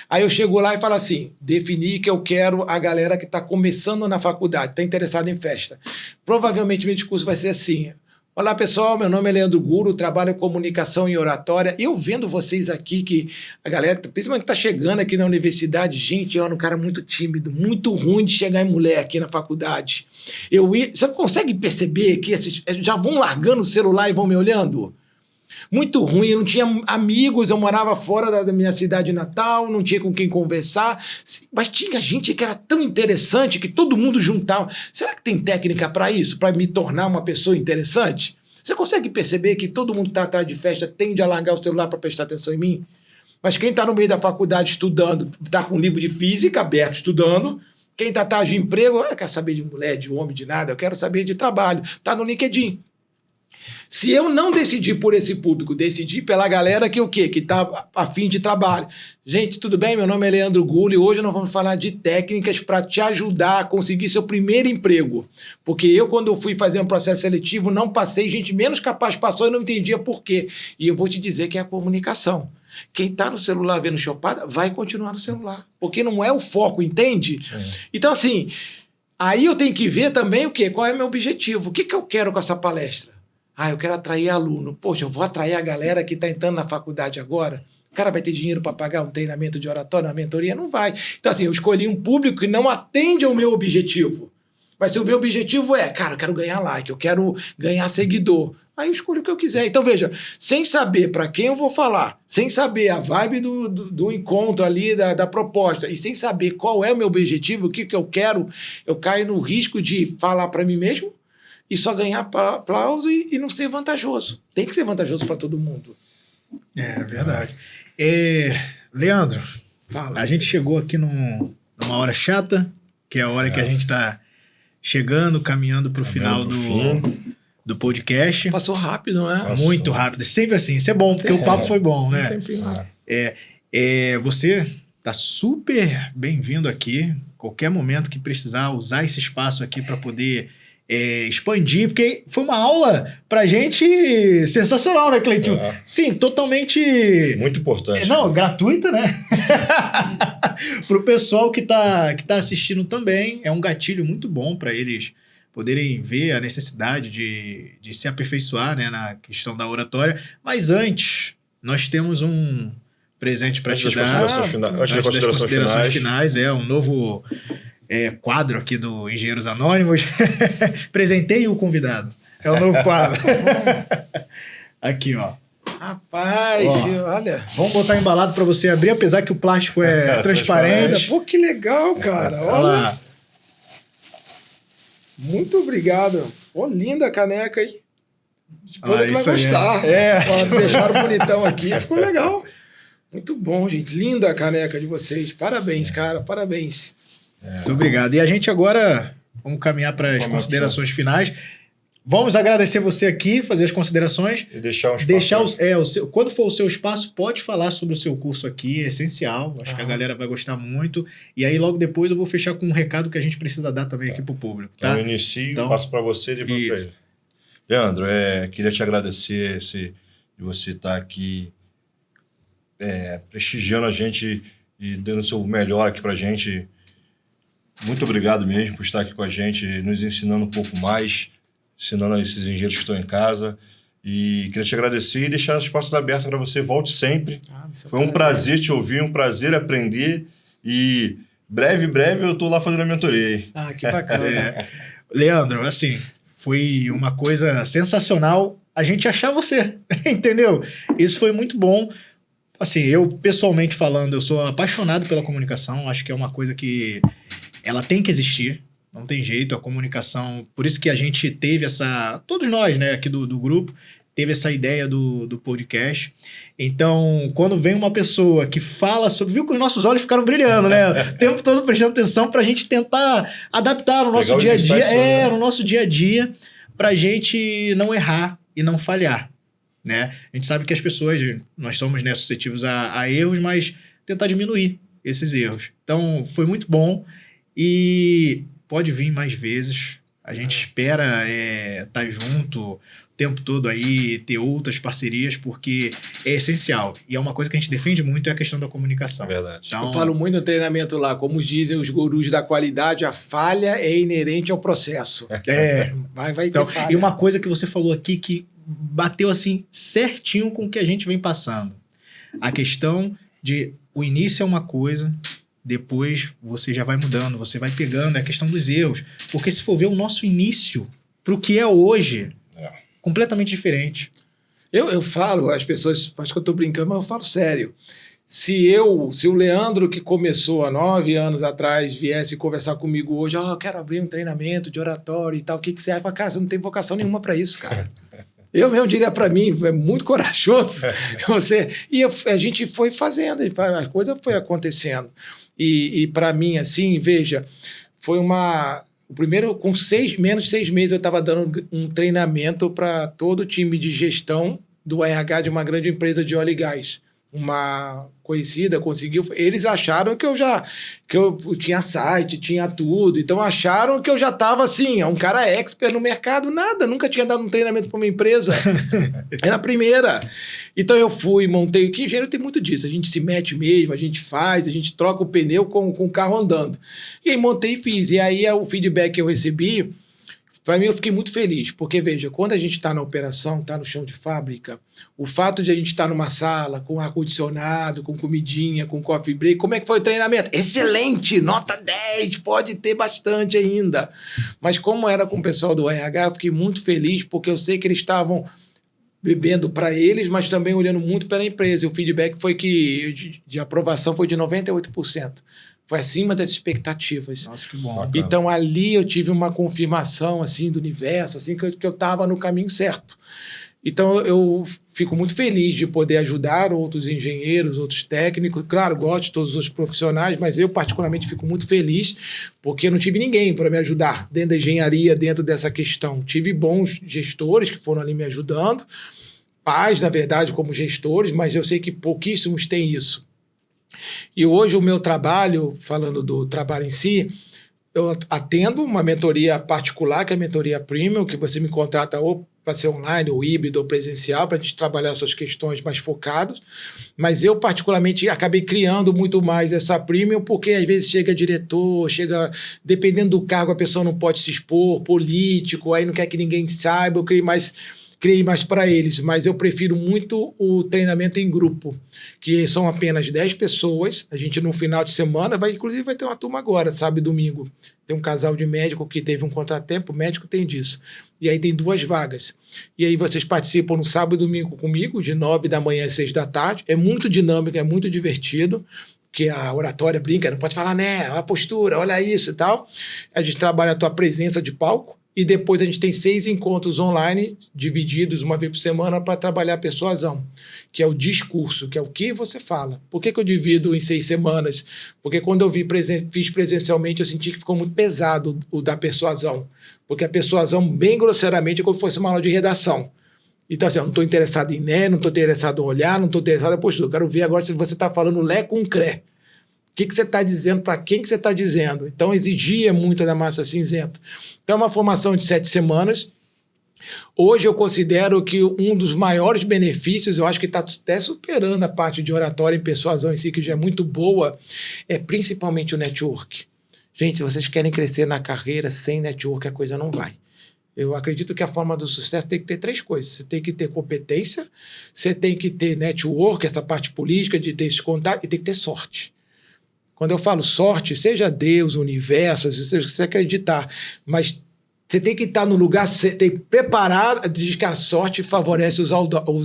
Aí eu chego lá e falo assim, defini que eu quero a galera que está começando na faculdade, está interessada em festa. Provavelmente meu discurso vai ser assim, olá pessoal, meu nome é Leandro Guro, trabalho em comunicação e oratória. Eu vendo vocês aqui, que a galera, principalmente que está chegando aqui na universidade, gente, eu era um cara muito tímido, muito ruim de chegar em mulher aqui na faculdade. Você consegue perceber que esses já vão largando o celular e vão me olhando? Muito ruim, eu não tinha amigos, eu morava fora da minha cidade natal, não tinha com quem conversar, mas tinha gente que era tão interessante que todo mundo juntava. Será que tem técnica para isso, para me tornar uma pessoa interessante? Você consegue perceber que todo mundo que está atrás de festa tende a largar o celular para prestar atenção em mim? Mas quem está no meio da faculdade estudando, está com um livro de física aberto estudando, quem está atrás de emprego, eu quero saber de mulher, de homem, de nada, eu quero saber de trabalho, está no LinkedIn. Se eu não decidir por esse público, decidir pela galera que o quê? Que está a fim de trabalho. Gente, tudo bem? Meu nome é Leandro Gulli e hoje nós vamos falar de técnicas para te ajudar a conseguir seu primeiro emprego. Porque eu, quando eu fui fazer um processo seletivo, não passei, gente menos capaz passou e não entendia por quê. E eu vou te dizer que é a comunicação. Quem está no celular vendo chopada vai continuar no celular. Porque não é o foco, entende? Sim. Então, assim, aí eu tenho que ver também o quê? Qual é o meu objetivo? O que eu quero com essa palestra? Eu quero atrair aluno. Poxa, eu vou atrair a galera que está entrando na faculdade agora. O cara vai ter dinheiro para pagar um treinamento de oratória, uma mentoria? Não vai. Então, assim, eu escolhi um público que não atende ao meu objetivo. Mas se o meu objetivo cara, eu quero ganhar like, eu quero ganhar seguidor. Aí eu escolho o que eu quiser. Então, veja, sem saber para quem eu vou falar, sem saber a vibe do encontro ali, da proposta, e sem saber qual é o meu objetivo, o que eu quero, eu caio no risco de falar para mim mesmo e só ganhar aplauso e não ser vantajoso. Tem que ser vantajoso para todo mundo. É verdade. Leandro, Fala. a gente chegou aqui numa hora chata, que é a hora que a gente está chegando, caminhando para o final do podcast. Passou rápido, né? Passou. Muito rápido. Sempre assim. Isso é bom, porque o papo foi bom, né? Você tá super bem-vindo aqui. Qualquer momento que precisar usar esse espaço aqui para poder expandir, porque foi uma aula pra gente sensacional, né, Cleitinho? Sim, totalmente... Muito importante. Não, gratuita, né? Pro pessoal que tá assistindo também, é um gatilho muito bom para eles poderem ver a necessidade de se aperfeiçoar, né, na questão da oratória. Mas antes, nós temos um presente para te dar. Antes das considerações finais. Um novo quadro aqui do Engenheiros Anônimos. Presentei o convidado. É o novo quadro. Aqui, ó. Rapaz, olha. Vamos botar embalado para você abrir, apesar que o plástico é transparente. Pô, que legal, cara. Olha lá. Muito obrigado. Pô, linda a caneca aí. Depois tu vai isso aí, gostar. Deixaram bonitão aqui, ficou legal. Muito bom, gente. Linda a caneca de vocês. Parabéns, cara. Parabéns. Muito obrigado. E a gente agora vamos caminhar para as considerações finais. Vamos agradecer você aqui, fazer as considerações. E deixar um espaço. Quando for o seu espaço, pode falar sobre o seu curso aqui, é essencial. Acho que a galera vai gostar muito. E aí, logo depois, eu vou fechar com um recado que a gente precisa dar também aqui para o público. Tá? Então, eu inicio, passo para você e depois para ele. Leandro, queria te agradecer de você estar aqui prestigiando a gente e dando o seu melhor aqui para a gente. Muito obrigado mesmo por estar aqui com a gente, nos ensinando um pouco mais, ensinando a esses engenheiros que estão em casa. E queria te agradecer e deixar os espaços abertos para você. Volte sempre. Foi um prazer te ouvir, um prazer aprender. E breve eu estou lá fazendo a mentoria. Que bacana. Leandro, assim, foi uma coisa sensacional a gente achar você, entendeu? Isso foi muito bom. Assim, eu pessoalmente falando, eu sou apaixonado pela comunicação. Acho que é uma coisa que ela tem que existir. Não tem jeito, a comunicação... Por isso que a gente teve todos nós, né, aqui do grupo, teve essa ideia do podcast. Então, quando vem uma pessoa que fala sobre... Viu que os nossos olhos ficaram brilhando, né? O tempo todo prestando atenção pra gente tentar adaptar no nosso dia a dia. No nosso dia a dia, pra gente não errar e não falhar, né? A gente sabe que as pessoas... Nós somos, né, suscetíveis a erros, mas tentar diminuir esses erros. Então, foi muito bom. E... pode vir mais vezes. A gente espera estar junto o tempo todo aí, ter outras parcerias, porque é essencial. E é uma coisa que a gente defende muito, é a questão da comunicação. É verdade. Então, eu falo muito no treinamento lá, como dizem os gurus da qualidade, a falha é inerente ao processo. Vai ter falha. E uma coisa que você falou aqui que bateu assim certinho com o que a gente vem passando. A questão de o início é uma coisa... Depois você já vai mudando, você vai pegando, é a questão dos erros. Porque se for ver o nosso início para o que é hoje, completamente diferente. Eu falo, as pessoas acham que eu estou brincando, mas eu falo sério. Se o Leandro, que começou há 9 anos atrás, viesse conversar comigo hoje, eu quero abrir um treinamento de oratório e tal, o que você acha? Cara, você não tem vocação nenhuma para isso, cara. Eu mesmo diria para mim, é muito corajoso. A gente foi fazendo, a coisa foi acontecendo. E para mim, assim, veja, foi o primeiro, com menos de 6 meses, eu estava dando um treinamento para todo o time de gestão do RH de uma grande empresa de óleo e gás. Uma conhecida conseguiu. Eles acharam que eu tinha site, tinha tudo. Então acharam que eu já estava assim, um cara expert no mercado. Nada, nunca tinha dado um treinamento para uma empresa. Era a primeira. Então eu fui, montei. Que engenheiro tem muito disso. A gente se mete mesmo, a gente faz, a gente troca o pneu com o carro andando. E aí montei e fiz. E aí o feedback que eu recebi Para mim, eu fiquei muito feliz, porque, veja, quando a gente está na operação, está no chão de fábrica, o fato de a gente estar numa sala com ar-condicionado, com comidinha, com coffee break, como é que foi o treinamento? Excelente, nota 10, pode ter bastante ainda. Mas como era com o pessoal do RH, eu fiquei muito feliz, porque eu sei que eles estavam bebendo para eles, mas também olhando muito pela empresa. E o feedback foi que de aprovação foi de 98%. Foi acima das expectativas. Nossa, que bom. Então, ali eu tive uma confirmação, assim, do universo, assim, que eu estava no caminho certo. Então, eu fico muito feliz de poder ajudar outros engenheiros, outros técnicos. Claro, gosto de todos os profissionais, mas eu, particularmente, fico muito feliz porque eu não tive ninguém para me ajudar dentro da engenharia, dentro dessa questão. Tive bons gestores que foram ali me ajudando, pais, na verdade, como gestores, mas eu sei que pouquíssimos têm isso. E hoje o meu trabalho, falando do trabalho em si, eu atendo uma mentoria particular, que é a mentoria premium, que você me contrata ou para ser online, ou híbrido, ou presencial, para a gente trabalhar essas questões mais focadas. Mas eu, particularmente, acabei criando muito mais essa premium, porque às vezes chega diretor, dependendo do cargo, a pessoa não pode se expor, político, aí não quer que ninguém saiba, eu criei mais para eles, mas eu prefiro muito o treinamento em grupo, que são apenas 10 pessoas. A gente, no final de semana, inclusive vai ter uma turma agora, sábado e domingo. Tem um casal de médico que teve um contratempo, o médico tem disso. E aí tem 2 vagas. E aí vocês participam no sábado e domingo comigo, de 9 da manhã às 6 da tarde. É muito dinâmico, é muito divertido, que a oratória brinca, não pode falar, né? A postura, olha isso e tal. A gente trabalha a tua presença de palco. E depois a gente tem 6 encontros online, divididos uma vez por semana, para trabalhar a persuasão, que é o discurso, que é o que você fala. Por que eu divido em 6 semanas? Porque quando eu fiz presencialmente, eu senti que ficou muito pesado o da persuasão. Porque a persuasão, bem grosseiramente, é como se fosse uma aula de redação. Então, assim, eu não estou interessado em né, não estou interessado em olhar, não estou interessado em postura. Eu quero ver agora se você está falando lé com cré. O que você está dizendo, para quem que você está dizendo. Então, exigia muito da massa cinzenta. Então, é uma formação de 7 semanas. Hoje, eu considero que um dos maiores benefícios, eu acho que está até superando a parte de oratória e persuasão em si, que já é muito boa, é principalmente o network. Gente, se vocês querem crescer na carreira, sem network, a coisa não vai. Eu acredito que a forma do sucesso tem que ter 3 coisas. Você tem que ter competência, você tem que ter network, essa parte política de ter esse contato, e tem que ter sorte. Quando eu falo sorte, seja Deus, o universo, se você acreditar, mas você tem que estar no lugar, você tem que preparar, diz que a sorte favorece os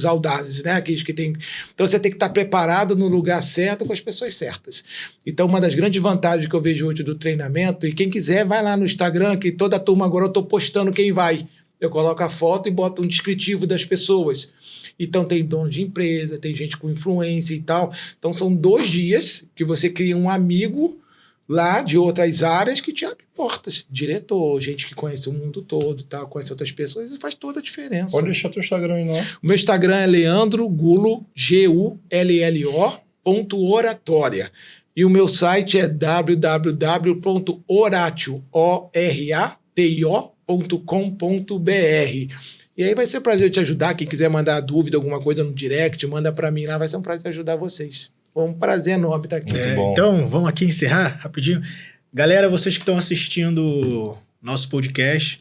audazes, né? Aqueles que tem. Então você tem que estar preparado no lugar certo com as pessoas certas. Então, uma das grandes vantagens que eu vejo hoje do treinamento, e quem quiser, vai lá no Instagram, que toda a turma agora eu estou postando quem vai. Eu coloco a foto e boto um descritivo das pessoas. Então, tem dono de empresa, tem gente com influência e tal. Então, são 2 dias que você cria um amigo lá de outras áreas que te abre portas. Diretor, gente que conhece o mundo todo, tal, conhece outras pessoas, isso faz toda a diferença. Pode deixar teu Instagram aí, não? O meu Instagram é Leandro Gulo, GULLO.oratória. E o meu site é www.oratio.com.br. E aí vai ser um prazer te ajudar. Quem quiser mandar dúvida, alguma coisa no direct, manda para mim lá. Vai ser um prazer ajudar vocês. Foi um prazer enorme estar aqui. Muito bom. Então, vamos aqui encerrar rapidinho. Galera, vocês que estão assistindo nosso podcast,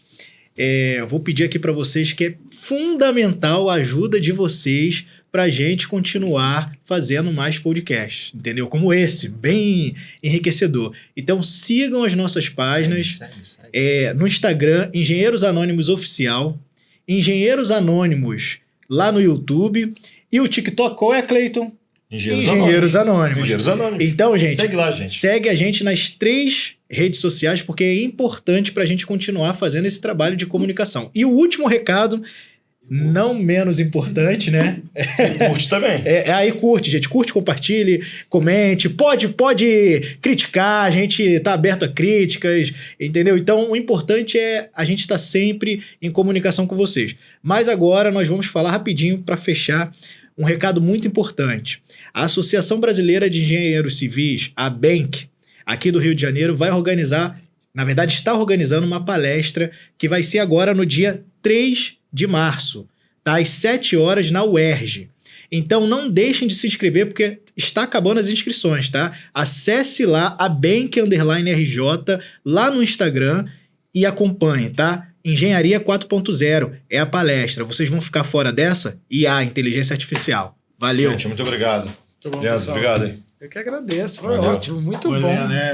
eu vou pedir aqui para vocês que é fundamental a ajuda de vocês para a gente continuar fazendo mais podcasts, entendeu? Como esse, bem enriquecedor. Então, sigam as nossas páginas no Instagram, Engenheiros Anônimos Oficial, Engenheiros Anônimos lá no YouTube, e o TikTok, qual é, Cleiton? Engenheiros Anônimos. Engenheiros Anônimos. Então, gente, segue lá, gente. Segue a gente nas 3 redes sociais, porque é importante para a gente continuar fazendo esse trabalho de comunicação. E o último recado, não menos importante, né? Curte também. Aí curte, gente. Curte, compartilhe, comente. Pode criticar, a gente tá aberto a críticas, entendeu? Então, o importante é a gente estar sempre em comunicação com vocês. Mas agora nós vamos falar rapidinho para fechar um recado muito importante. A Associação Brasileira de Engenheiros Civis, a ABENC, aqui do Rio de Janeiro, vai organizar, na verdade está organizando uma palestra que vai ser agora no dia 3 de março, tá? Às 7 horas na UERJ. Então não deixem de se inscrever, porque está acabando as inscrições, tá? Acesse lá a ABENC_RJ lá no Instagram e acompanhe, tá? Engenharia 4.0 é a palestra. Vocês vão ficar fora dessa? IA, inteligência artificial. Valeu. Gente, muito obrigado. Muito bom, Leandro, pessoal. obrigado, hein? Eu que agradeço, foi Valeu. ótimo, muito Valeu, bom. né?